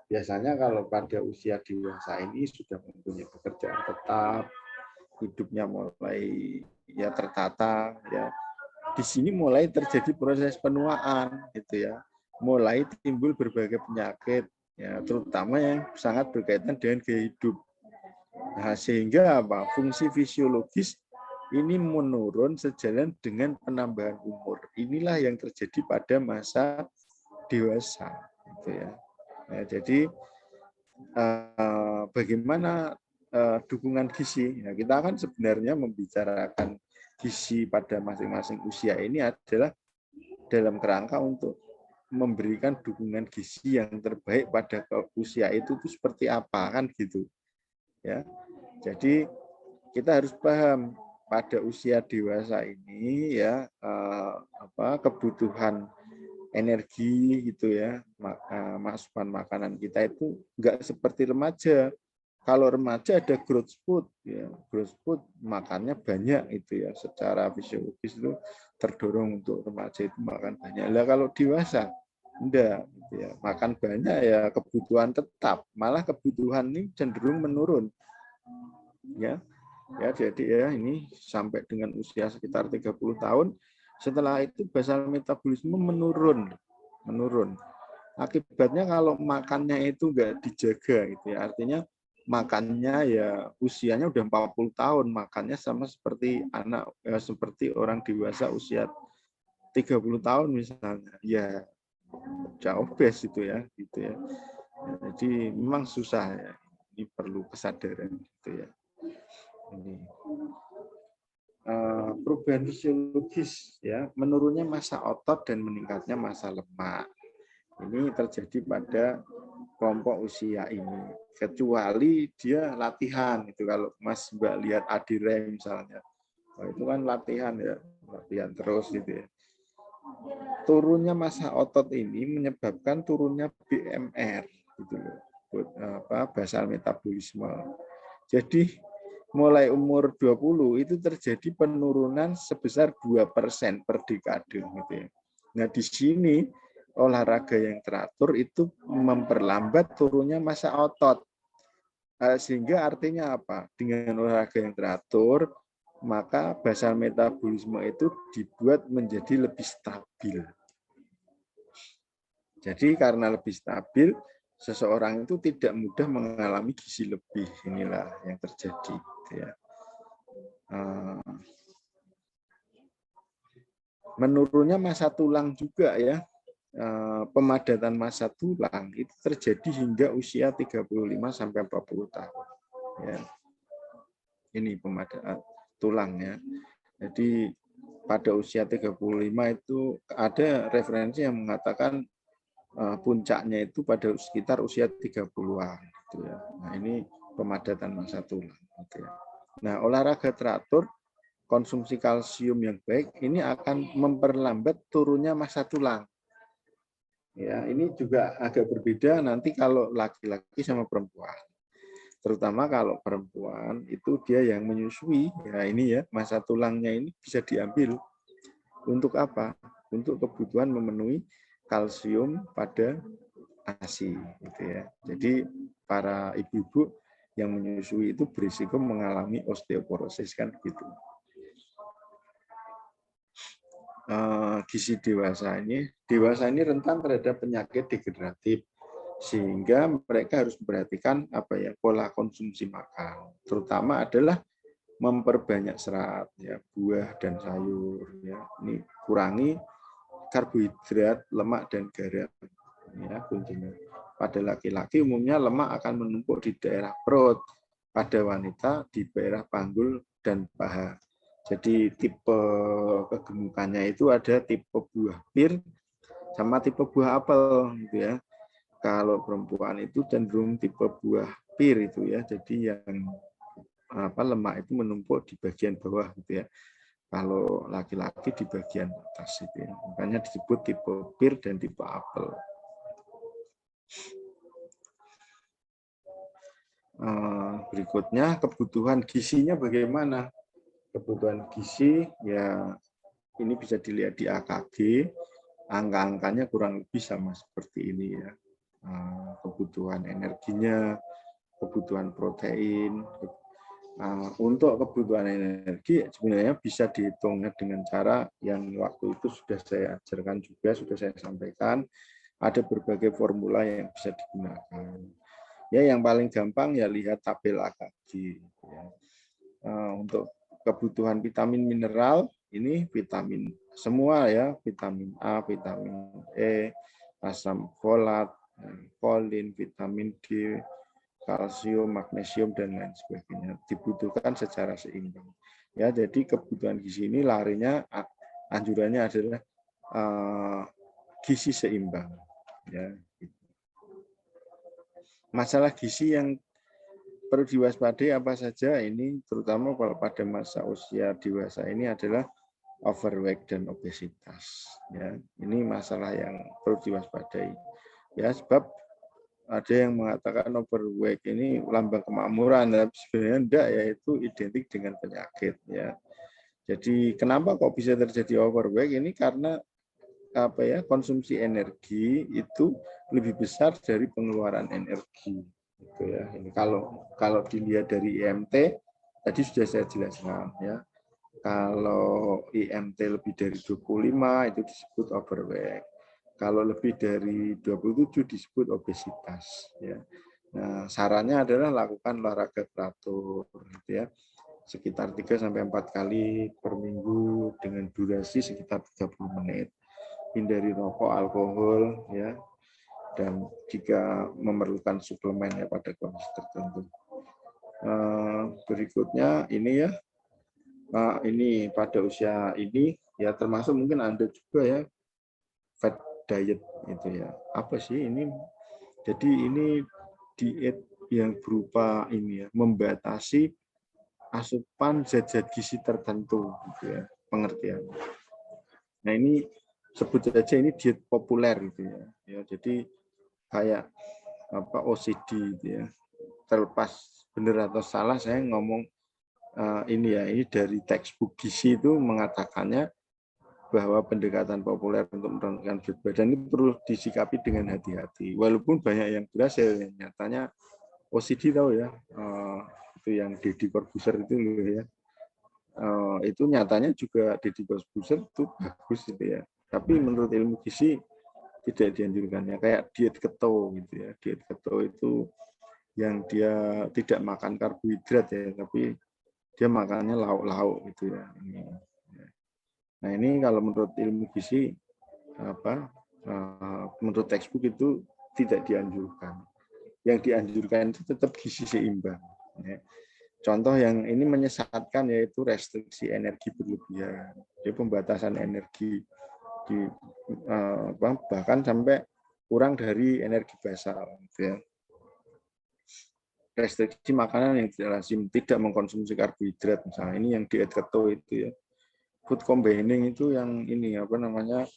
Biasanya kalau pada usia dewasa ini sudah mempunyai pekerjaan tetap, hidupnya mulai ya tertata ya. Di sini mulai terjadi proses penuaan gitu ya. Mulai timbul berbagai penyakit ya, terutama yang sangat berkaitan dengan gaya hidup. Nah, sehingga apa? Fungsi fisiologis ini menurun sejalan dengan penambahan umur. Inilah yang terjadi pada masa dewasa gitu ya. Nah, jadi bagaimana dukungan gizi? Ya, kita kan sebenarnya membicarakan gizi pada masing-masing usia ini adalah dalam kerangka untuk memberikan dukungan gizi yang terbaik pada usia itu seperti apa kan gitu ya. Jadi kita harus paham pada usia dewasa ini ya kebutuhan energi gitu ya, masukan makanan kita itu enggak seperti remaja. Kalau remaja ada growth spurt ya, growth spurt makannya banyak itu ya, secara fisiologis itu terdorong untuk remaja itu makan banyak. Lah kalau dewasa enggak gitu ya, makan banyak ya kebutuhan tetap, malah kebutuhan ini cenderung menurun. Ya. Ya, jadi ya ini sampai dengan usia sekitar 30 tahun, setelah itu basal metabolisme menurun. Akibatnya kalau makannya itu enggak dijaga gitu ya, artinya makannya ya usianya udah 40 tahun, makannya sama seperti seperti orang dewasa usia 30 tahun misalnya. Ya jauh obes itu ya gitu ya. Jadi memang susah ya. Ini perlu kesadaran gitu ya. Ini perubahan fisiologis ya, menurunnya massa otot dan meningkatnya massa lemak. Ini terjadi pada kelompok usia ini, kecuali dia latihan itu. Kalau Mas Mbak lihat Adire misalnya, itu kan latihan ya, latihan terus gitu ya. Turunnya massa otot ini menyebabkan turunnya BMR gitu loh, basal metabolisme. Jadi mulai umur 20 itu terjadi penurunan sebesar 2% per dekade gitu ya. Nah, di sini olahraga yang teratur itu memperlambat turunnya massa otot. Sehingga artinya apa? Dengan olahraga yang teratur, maka basal metabolisme itu dibuat menjadi lebih stabil. Jadi karena lebih stabil, seseorang itu tidak mudah mengalami gizi lebih. Inilah yang terjadi. Ya. Menurunnya massa tulang juga ya. Pemadatan massa tulang itu terjadi hingga usia 35 sampai 40 tahun. Ya. Ini pemadatan tulangnya. Jadi pada usia 35 itu ada referensi yang mengatakan puncaknya itu pada sekitar usia 30-an gitu ya. Nah, ini pemadatan massa tulang gitu ya. Nah, olahraga teratur, konsumsi kalsium yang baik ini akan memperlambat turunnya massa tulang. Ya, ini juga agak berbeda nanti kalau laki-laki sama perempuan. Terutama kalau perempuan itu dia yang menyusui, ya ini ya, massa tulangnya ini bisa diambil untuk apa? Untuk kebutuhan memenuhi kalsium pada ASI gitu ya. Jadi para ibu-ibu yang menyusui itu berisiko mengalami osteoporosis kan gitu. Gizi dewasa ini rentan terhadap penyakit degeneratif, sehingga mereka harus memperhatikan pola konsumsi makan, terutama adalah memperbanyak serat ya, buah dan sayur ya. Ini kurangi karbohidrat, lemak dan garam ya kuncinya. Pada laki-laki umumnya lemak akan menumpuk di daerah perut, pada wanita di daerah panggul dan paha. Jadi tipe kegemukannya itu ada tipe buah pir sama tipe buah apel gitu ya. Kalau perempuan itu cenderung tipe buah pir itu ya. Jadi yang lemak itu menumpuk di bagian bawah gitu ya. Kalau laki-laki di bagian atas itu ya. Makanya disebut tipe pir dan tipe apel. Berikutnya kebutuhan gizinya bagaimana? Kebutuhan gizi ya ini bisa dilihat di AKG, angka-angkanya kurang lebih sama seperti ini ya. Kebutuhan energinya, kebutuhan protein. Untuk kebutuhan energi sebenarnya bisa dihitungnya dengan cara yang waktu itu sudah saya ajarkan juga, sudah saya sampaikan. Ada berbagai formula yang bisa digunakan. Ya yang paling gampang ya lihat tabel AKG. Ya. Untuk kebutuhan vitamin mineral ini vitamin semua ya, vitamin A, vitamin E, asam folat, kolin, vitamin D, kalsium, magnesium dan lain sebagainya dibutuhkan secara seimbang. Ya, jadi kebutuhan gizi ini larinya anjurannya adalah gizi seimbang. Ya. Masalah gizi yang perlu diwaspadai apa saja ini, terutama kalau pada masa usia dewasa ini adalah overweight dan obesitas. Ya, ini masalah yang perlu diwaspadai. Ya, sebab ada yang mengatakan overweight ini lambang kemakmuran, tapi sebenarnya enggak, yaitu identik dengan penyakit. Ya, jadi kenapa kok bisa terjadi overweight ini karena apa ya, konsumsi energi itu lebih besar dari pengeluaran energi. Gitu ya. Ini kalau dilihat dari IMT tadi sudah saya jelaskan ya. Kalau IMT lebih dari 25 itu disebut overweight. Kalau lebih dari 27 disebut obesitas ya. Nah, sarannya adalah lakukan olahraga teratur gitu ya. Sekitar 3 sampai 4 kali per minggu dengan durasi sekitar 30 menit. Hindari rokok, alkohol ya. Dan jika memerlukan suplemen ya pada kondisi tertentu. Berikutnya ini ya. Ini pada usia ini ya, termasuk mungkin Anda juga ya, fat diet itu ya. Apa sih ini? Jadi ini diet yang berupa ini ya, membatasi asupan zat-zat gizi tertentu gitu ya, pengertian. Nah, ini sebut saja ini diet populer gitu ya. Ya, jadi kayak apa, OCD gitu ya. Terlepas benar atau salah saya ngomong ini ya, ini dari textbook gizi itu mengatakannya bahwa pendekatan populer untuk menurunkan berat badan ini perlu disikapi dengan hati-hati. Walaupun banyak yang berhasil, nyatanya OCD tahu ya, itu yang Deddy Corbuzier itu loh ya. Itu nyatanya juga Deddy Corbuzier itu bagus gitu ya. Tapi menurut ilmu gizi tidak dianjurkan ya, kayak diet keto gitu ya. Diet keto itu yang dia tidak makan karbohidrat ya, tapi dia makannya lauk-lauk gitu ya. Nah, ini kalau menurut ilmu gizi apa, menurut textbook itu tidak dianjurkan. Yang dianjurkan itu tetap gizi seimbang. Ya. Contoh yang ini menyesatkan yaitu restriksi energi berlebihan, jadi pembatasan energi di bahkan sampai kurang dari energi basal. Ya. Restriksi makanan yang tidak lazim, tidak mengkonsumsi karbohidrat misalnya, ini yang diet keto itu ya. Food combining itu yang ini apa namanya,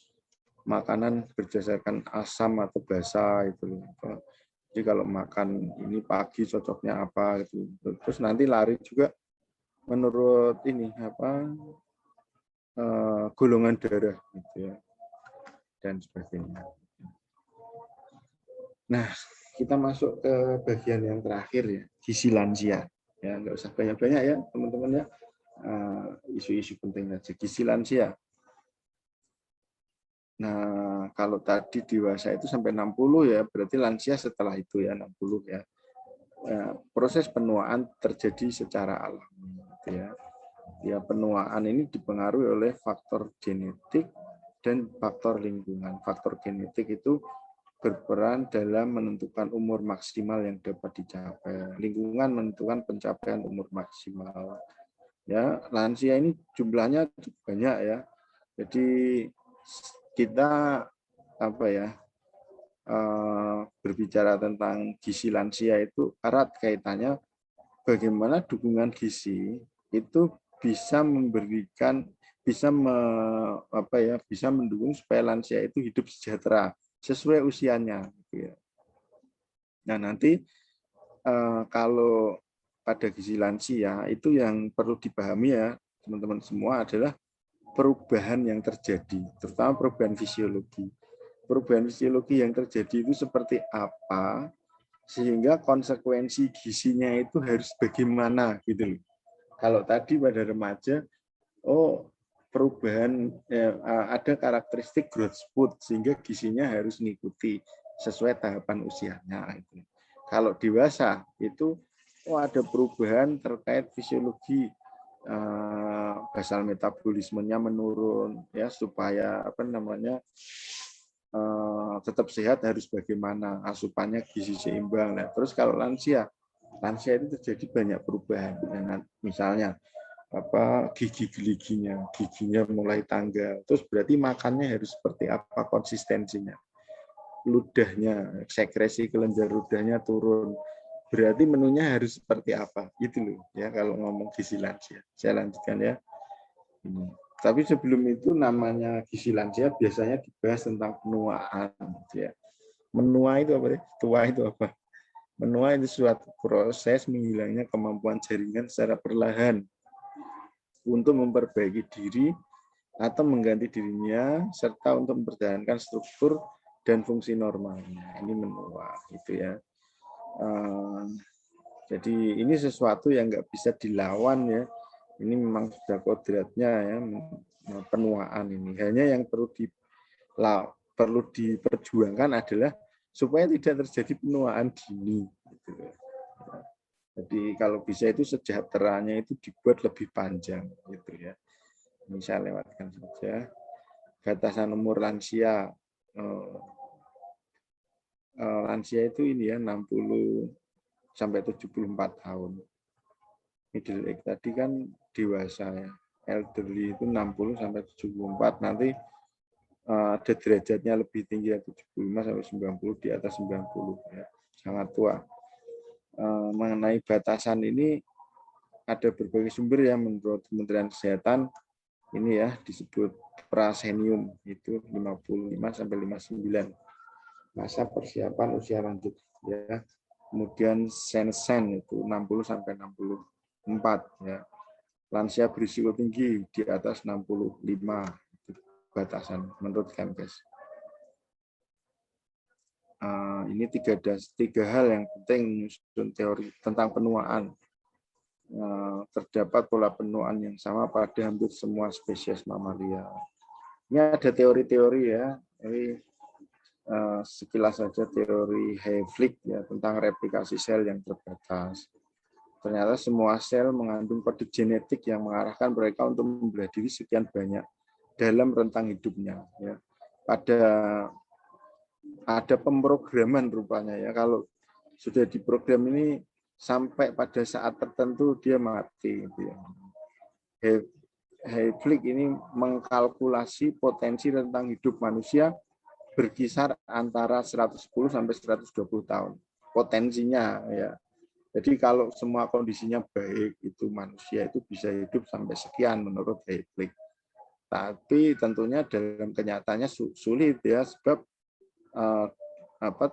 makanan berdasarkan asam atau basa itu. Jadi kalau makan ini pagi cocoknya apa gitu. Terus nanti lari juga menurut ini apa, golongan darah gitu ya, dan sebagainya. Nah, kita masuk ke bagian yang terakhir ya, gizi lansia. Ya, nggak usah banyak-banyak ya teman-teman ya. Isu-isu penting aja, gizi lansia. Nah, kalau tadi dewasa itu sampai 60 ya, berarti lansia setelah itu ya, 60 ya. Proses penuaan terjadi secara alami gitu ya. Ya, penuaan ini dipengaruhi oleh faktor genetik dan faktor lingkungan. Faktor genetik itu berperan dalam menentukan umur maksimal yang dapat dicapai. Lingkungan menentukan pencapaian umur maksimal. Ya, lansia ini jumlahnya banyak ya. Jadi kita apa ya, berbicara tentang gizi lansia itu erat kaitannya bagaimana dukungan gizi itu bisa memberikan, bisa bisa mendukung supaya lansia itu hidup sejahtera sesuai usianya gitu ya. Nah, nanti kalau pada gizi lansia itu yang perlu dipahami ya teman-teman semua adalah perubahan yang terjadi, terutama perubahan fisiologi. Perubahan fisiologi yang terjadi itu seperti apa, sehingga konsekuensi gizinya itu harus bagaimana gitu loh. Kalau tadi pada remaja, perubahan ada karakteristik growth spurt sehingga gizinya harus mengikuti sesuai tahapan usianya. Kalau dewasa itu ada perubahan terkait fisiologi, basal metabolismenya menurun ya, supaya apa namanya, tetap sehat harus bagaimana, asupannya gizi seimbang. Nah, terus kalau lansia itu terjadi banyak perubahan. Nah, misalnya giginya mulai tanggal. Terus berarti makannya harus seperti apa konsistensinya. Ludahnya, sekresi kelenjar ludahnya turun. Berarti menunya harus seperti apa? Gitu loh ya kalau ngomong gizi lansia. Saya lanjutkan ya. Ini. Tapi sebelum itu namanya gizi lansia biasanya dibahas tentang penuaan. Ya. Menua itu apa? Tua itu apa? Menua itu suatu proses menghilangnya kemampuan jaringan secara perlahan untuk memperbaiki diri atau mengganti dirinya serta untuk mempertahankan struktur dan fungsi normalnya. Ini menua gitu ya. Jadi ini sesuatu yang nggak bisa dilawan ya. Ini memang sudah kodratnya ya, penuaan ini. Hanya yang perlu diperjuangkan adalah supaya tidak terjadi penuaan dini. Gitu. Jadi kalau bisa itu sejahteranya itu dibuat lebih panjang gitu ya. Ini saya lewatkan saja. Batasan umur lansia. Lansia itu ini ya 60 sampai 74 tahun. Middle age tadi kan dewasa ya. Elderly itu 60 sampai 74, nanti ada derajatnya lebih tinggi ya 75 sampai 90, di atas 90 ya. Sangat tua. Mengenai batasan ini ada berbagai sumber ya, menurut Kementerian Kesehatan ini ya disebut prasenium itu 55 sampai 59. Masa persiapan usia lanjut ya. Kemudian sensen itu 60 sampai 64 ya. Lansia berisiko tinggi di atas 65 batasan menurut Kemkes. Ini tiga hal yang penting menyusun teori tentang penuaan. Terdapat pola penuaan yang sama pada hampir semua spesies mamalia. Ini ada teori-teori ya. Ini sekilas saja teori Hayflick ya tentang replikasi sel yang terbatas. Ternyata semua sel mengandung kode genetik yang mengarahkan mereka untuk membelah diri sekian banyak dalam rentang hidupnya. Ya. Ada pemrograman rupanya ya. Kalau sudah diprogram ini sampai pada saat tertentu dia mati. Gitu ya. Hayflick ini mengkalkulasi potensi rentang hidup manusia berkisar antara 110 sampai 120 tahun. Potensinya ya. Jadi kalau semua kondisinya baik, itu manusia itu bisa hidup sampai sekian menurut Hayflick. Tapi tentunya dalam kenyataannya sulit ya, sebab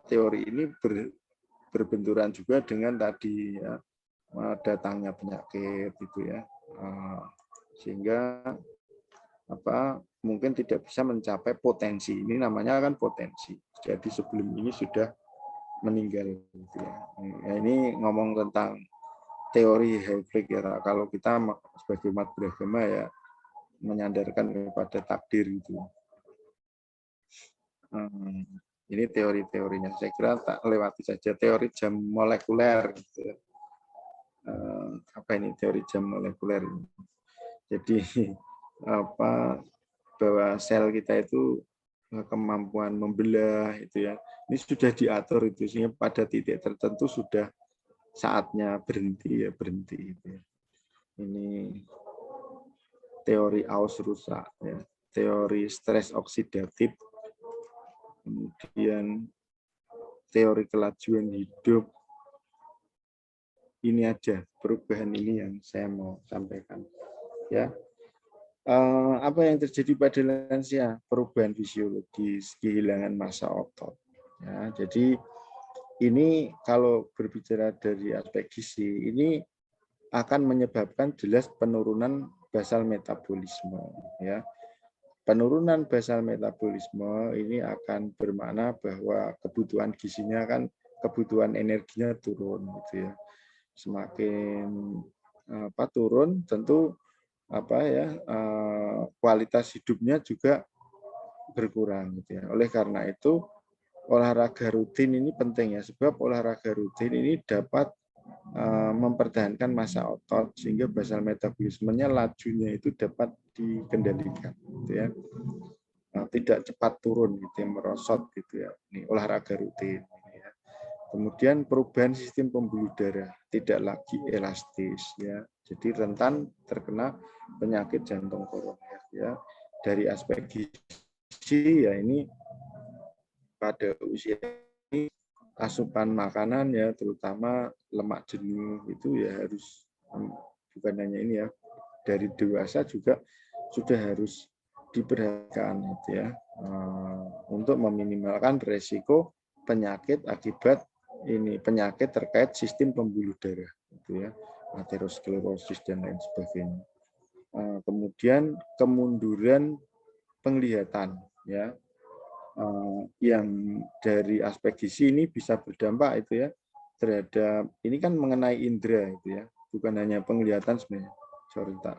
teori ini berbenturan juga dengan tadi ya, datangnya penyakit itu ya, sehingga mungkin tidak bisa mencapai potensi. Ini namanya kan potensi. Jadi sebelum ini sudah meninggal. Gitu ya. Nah, ini ngomong tentang teori Hayflick ya. Kalau kita sebagai umat beragama ya menyandarkan kepada takdir itu. Ini teori-teorinya. Saya kira tak lewati saja teori jam molekuler. Gitu. Apa ini teori jam molekuler? Jadi bahwa sel kita itu kemampuan membelah itu ya, ini sudah diatur itu, sehingga pada titik tertentu sudah saatnya berhenti ya, berhenti itu ya. Ini teori Aus rusak ya, teori stres oksidatif, kemudian teori kelajuan hidup. Ini aja perubahan ini yang saya mau sampaikan ya. Apa yang terjadi pada lansia? Perubahan fisiologis, kehilangan massa otot. Ya, jadi ini kalau berbicara dari aspek gizi, ini akan menyebabkan jelas penurunan basal metabolisme. Ya, penurunan basal metabolisme ini akan bermakna bahwa kebutuhan gizinya kan, kebutuhan energinya turun, gitu ya. Semakin turun, tentu kualitas hidupnya juga berkurang gitu ya. Oleh karena itu olahraga rutin ini penting ya, sebab olahraga rutin ini dapat mempertahankan massa otot sehingga basal metabolismenya lajunya itu dapat dikendalikan gitu ya. Tidak cepat turun gitu ya, merosot gitu ya. Ini olahraga rutin gitu ya. Kemudian perubahan sistem pembuluh darah, tidak lagi elastis ya. Jadi rentan terkena penyakit jantung koroner ya. Dari aspek gizi ya ini pada usia ini asupan makanan ya terutama lemak jenuh itu ya harus bukan hanya ini ya, dari dewasa juga sudah harus diperhatikan gitu ya, untuk meminimalkan resiko penyakit akibat ini penyakit terkait sistem pembuluh darah gitu ya, aterosklerosis dan lain sebagainya. Kemudian kemunduran penglihatan ya, yang dari aspek gizi ini bisa berdampak itu ya terhadap ini kan mengenai indera itu ya, bukan hanya penglihatan sebenarnya. Sorry tak.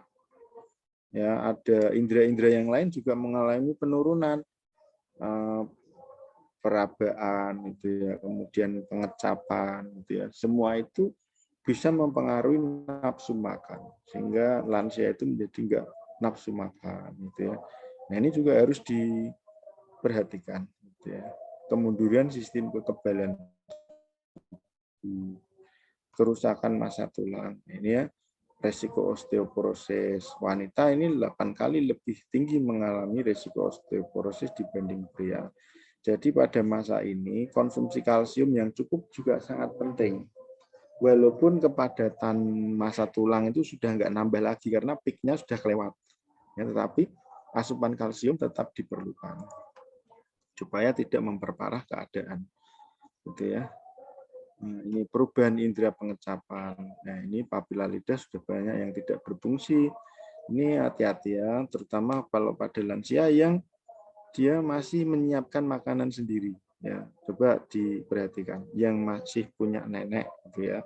Ya, ada indera-indera yang lain juga mengalami penurunan, perabaan itu ya, kemudian pengecapan gitu ya. Semua itu bisa mempengaruhi nafsu makan sehingga lansia itu menjadi enggak nafsu makan gitu ya. Nah, ini juga harus diperhatikan gitu ya. Kemunduran sistem kekebalan, kerusakan massa tulang. Ini ya, resiko osteoporosis. Wanita ini 8 kali lebih tinggi mengalami resiko osteoporosis dibanding pria. Jadi pada masa ini konsumsi kalsium yang cukup juga sangat penting. Walaupun kepadatan massa tulang itu sudah nggak nambah lagi karena peaknya sudah kelewat. Ya, tetapi asupan kalsium tetap diperlukan supaya tidak memperparah keadaan. Gitu ya. Nah, ini perubahan indera pengecapan. Nah, ini papila lidah sudah banyak yang tidak berfungsi. Ini hati-hati ya, terutama kalau pada lansia yang dia masih menyiapkan makanan sendiri. Ya, coba diperhatikan. Yang masih punya nenek, gitu ya,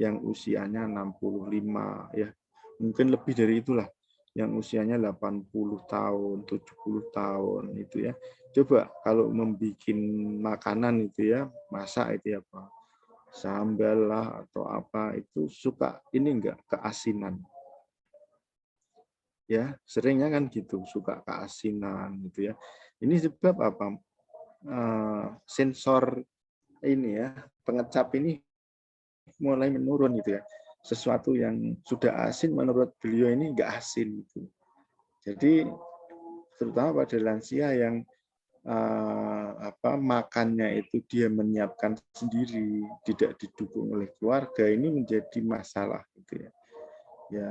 yang usianya 65, ya, mungkin lebih dari itulah. Yang usianya 80 tahun, 70 tahun, itu ya. Coba kalau membuat makanan itu ya, masak itu ya, Pak, sambal lah atau apa itu suka ini enggak keasinan ya, seringnya kan gitu, suka keasinan gitu ya. Ini sebab apa, sensor ini ya pengecap ini mulai menurun gitu ya, sesuatu yang sudah asin menurut beliau ini enggak asin gitu. Jadi terutama pada lansia yang makannya itu dia menyiapkan sendiri, tidak didukung oleh keluarga, ini menjadi masalah gitu ya. Ya,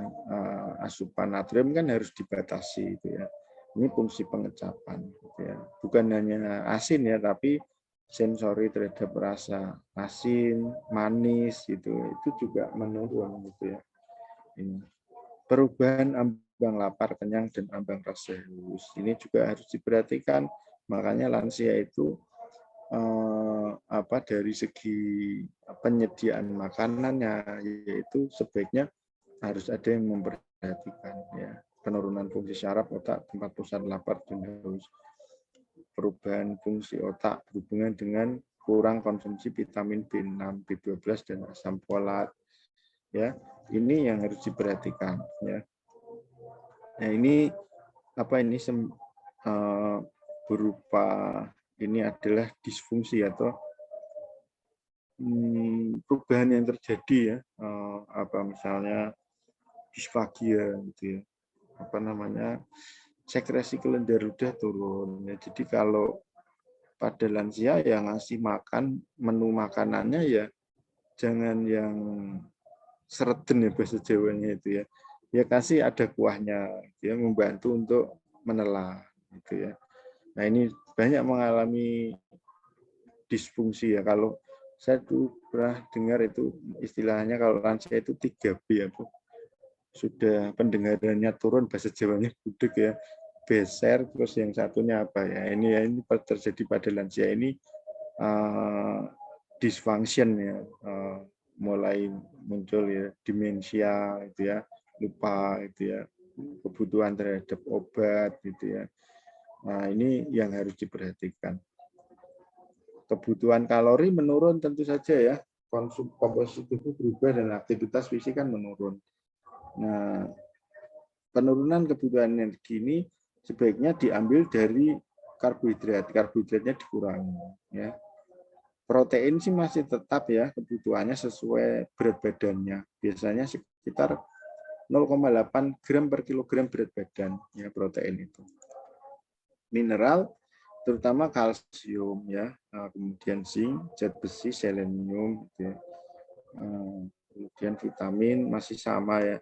asupan natrium kan harus dibatasi itu ya. Ini fungsi pengecapan gitu ya. Bukan hanya asin ya, tapi sensori terhadap rasa asin, manis gitu, itu juga menurun gitu ya. Ini perubahan ambang lapar, kenyang, dan ambang rasa haus. Ini juga harus diperhatikan. Makanya lansia itu dari segi penyediaan makanannya, yaitu sebaiknya harus ada yang memperhatikan ya. Penurunan fungsi syaraf otak, tempat pusat lapar dan haus. Perubahan fungsi otak berhubungan dengan kurang konsumsi vitamin B6, B12 dan asam folat. Ya, ini yang harus diperhatikan ya. Nah, ini berupa ini adalah disfungsi atau perubahan yang terjadi ya, misalnya disfagia gitu ya, sekresi kelenjar ludah turun ya. Jadi kalau pada lansia yang ngasih makan, menu makanannya ya jangan yang sereten ya bahasa Jawanya itu ya. Ya kasih ada kuahnya, dia membantu untuk menelan gitu ya. Nah, ini banyak mengalami disfungsi ya. Kalau saya tuh pernah dengar itu istilahnya kalau lansia itu 3B ya, Bu. Sudah pendengarannya turun, bahasa Jawanya budek ya. Beser, terus yang satunya apa ya? Ini terjadi pada lansia ini dysfunction ya, mulai muncul ya demensia itu ya, lupa itu ya, kebutuhan terhadap obat gitu ya. Nah, ini yang harus diperhatikan. Kebutuhan kalori menurun tentu saja ya, komposisi tubuh berubah dan aktivitas fisik kan menurun. Nah, penurunan kebutuhan energi ini sebaiknya diambil dari karbohidrat, karbohidratnya dikurangi ya. protein sih masih tetap ya kebutuhannya sesuai berat badannya. Biasanya sekitar 0,8 gram per kilogram berat badan ya protein itu. Mineral terutama kalsium ya, kemudian zinc, zat besi, selenium, gitu ya. Kemudian vitamin masih sama ya.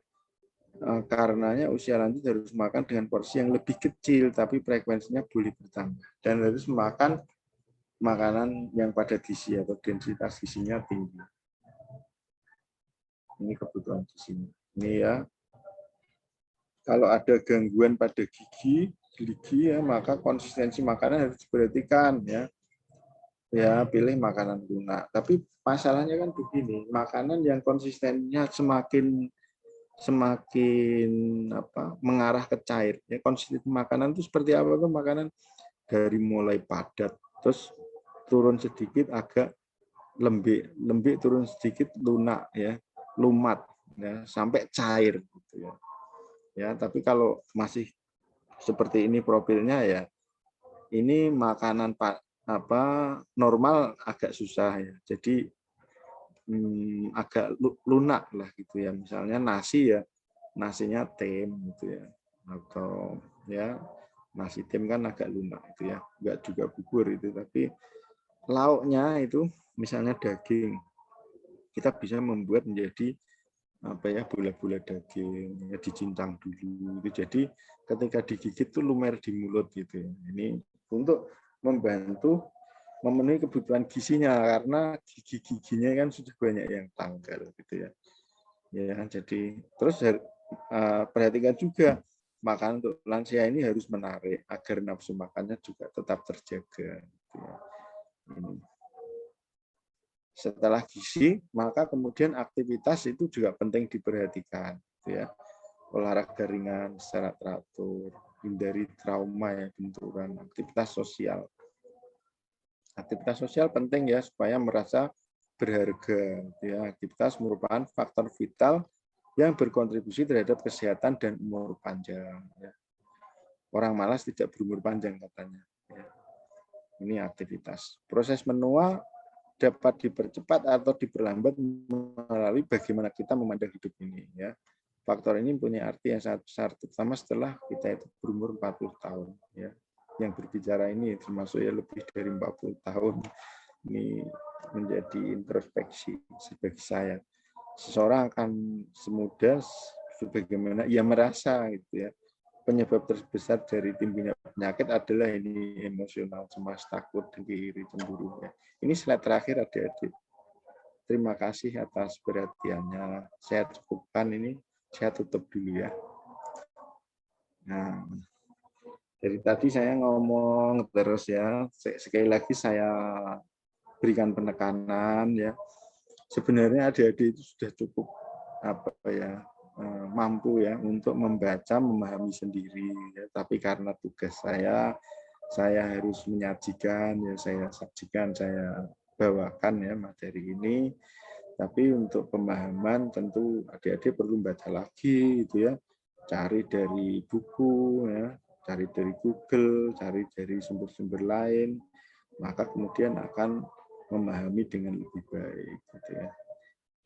Karenanya usia lanjut harus makan dengan porsi yang lebih kecil, tapi frekuensinya boleh bertambah. Dan harus makan makanan yang padat gizi atau densitas gizinya tinggi. Ini kebutuhan gizinya. Ini ya. Kalau ada gangguan pada gigi ya, maka konsistensi makanan harus diperhatikan ya. Ya, pilih makanan lunak. Tapi masalahnya kan begini, makanan yang konsistennya semakin mengarah ke cair. Ya, konsistensi makanan itu seperti apa tuh? Makanan dari mulai padat, terus turun sedikit agak lembik turun sedikit lunak ya, lumat ya, sampai cair gitu ya. Ya, tapi kalau masih seperti ini profilnya ya, ini makanan normal agak susah ya. Jadi agak lunak lah gitu ya. Misalnya nasi ya, nasinya tim gitu ya. Atau ya nasi tim kan agak lunak itu ya. Enggak juga bubur itu, tapi lauknya itu misalnya daging. Kita bisa membuat menjadi bola-bola daging ya, dicincang dulu itu, jadi ketika digigit tuh lumer di mulut gitu ya. Ini untuk membantu memenuhi kebutuhan gizinya karena gigi-giginya kan sudah banyak yang tanggal gitu ya. Ya, jadi terus perhatikan juga makan untuk lansia ini harus menarik agar nafsu makannya juga tetap terjaga gitu ya. Ini. Setelah gizi, maka kemudian aktivitas itu juga penting diperhatikan, gitu ya. Olahraga ringan secara teratur, hindari trauma ya, benturan, aktivitas sosial. Aktivitas sosial penting ya supaya merasa berharga. Gitu ya. Aktivitas merupakan faktor vital yang berkontribusi terhadap kesehatan dan umur panjang. Ya. Orang malas tidak berumur panjang katanya. Ya. Ini aktivitas. Proses menua dapat dipercepat atau diperlambat melalui bagaimana kita memandang hidup ini ya. Faktor ini punya arti yang sangat besar terutama setelah kita itu berumur 40 tahun ya. Yang berbicara ini termasuk ya lebih dari 40 tahun. Ini menjadi introspeksi sebagai saya. Seseorang akan semudah sebagaimana ia merasa gitu ya. Penyebab terbesar dari timbulnya penyakit adalah ini emosional, cemas, takut, dengki, iri, cemburu. Ini slide terakhir adik-adik. Terima kasih atas perhatiannya. Saya cukupkan ini, saya tutup dulu ya. Nah, dari tadi saya ngomong terus ya. Sekali lagi saya berikan penekanan ya. Sebenarnya adik-adik itu sudah cukup mampu ya untuk membaca, memahami sendiri ya. Tapi karena tugas saya harus menyajikan ya, saya sajikan, saya bawakan ya materi ini. Tapi untuk pemahaman tentu adik-adik perlu baca lagi gitu ya, cari dari buku ya, cari dari Google, cari dari sumber-sumber lain, maka kemudian akan memahami dengan lebih baik gitu ya.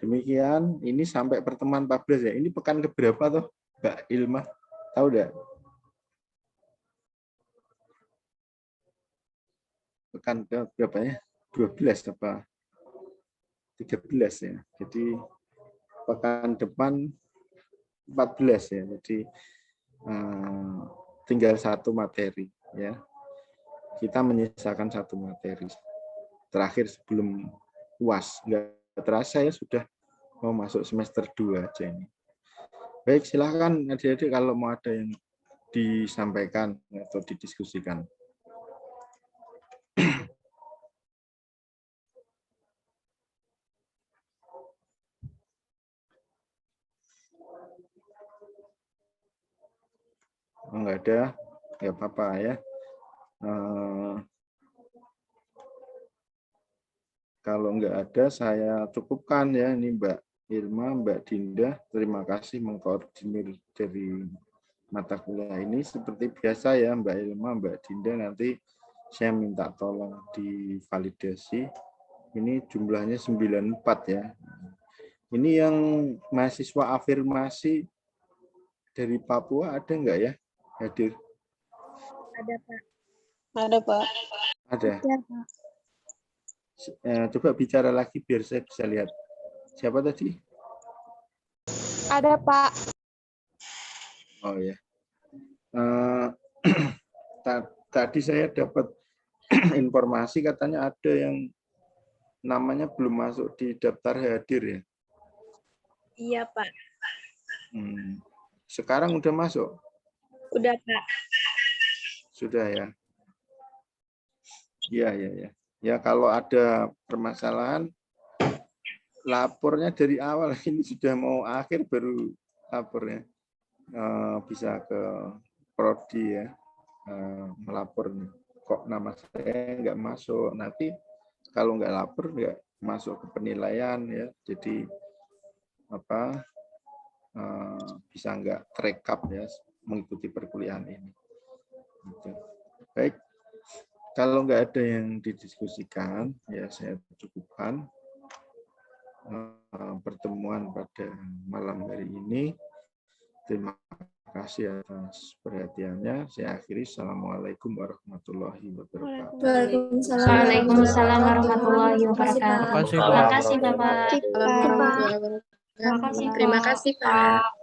Demikian, ini sampai pertemuan 14 ya. Ini pekan keberapa tuh, Mbak Ilma? Tahu enggak? Pekan ke berapa ya? 12 apa? 13 ya. Jadi pekan depan 14 ya. Jadi tinggal satu materi ya. Kita menyisakan satu materi. Terakhir sebelum UAS. Enggak terasa ya sudah mau masuk semester 2 aja ini. Baik, silakan adik-adik kalau mau ada yang disampaikan atau didiskusikan. Enggak ada, nggak apa-apa ya. Kalau enggak ada, saya cukupkan ya. Ini Mbak Irma, Mbak Dinda, terima kasih mengkoordinir dari mata kuliah ini. Seperti biasa ya Mbak Irma, Mbak Dinda, nanti saya minta tolong divalidasi Ini jumlahnya 94 ya. Ini yang mahasiswa afirmasi dari Papua ada enggak ya hadir? Ada, Pak. Ada, Pak. Ada. Ya, Pak. Coba bicara lagi biar saya bisa lihat. Siapa tadi? Ada, Pak. Oh ya. Tadi saya dapat informasi katanya ada yang namanya belum masuk di daftar hadir ya. Iya, Pak. Sekarang udah masuk? Udah, Pak. Sudah ya. Iya. Ya kalau ada permasalahan, lapornya dari awal. Ini sudah mau akhir baru lapornya. Bisa ke prodi ya, melapor. Kok nama saya nggak masuk? Nanti kalau nggak lapor nggak masuk ke penilaian ya. Jadi bisa nggak terekap ya mengikuti perkuliahan ini. Gitu. Baik. Kalau nggak ada yang didiskusikan, ya saya cukupkan pertemuan pada malam hari ini. Terima kasih atas perhatiannya. Saya akhiri. Assalamualaikum warahmatullahi wabarakatuh. Waalaikumsalam warahmatullahi wabarakatuh. Terima kasih, Terima kasih, Bapak. Terima kasih, Pak. Terima kasih, Pak.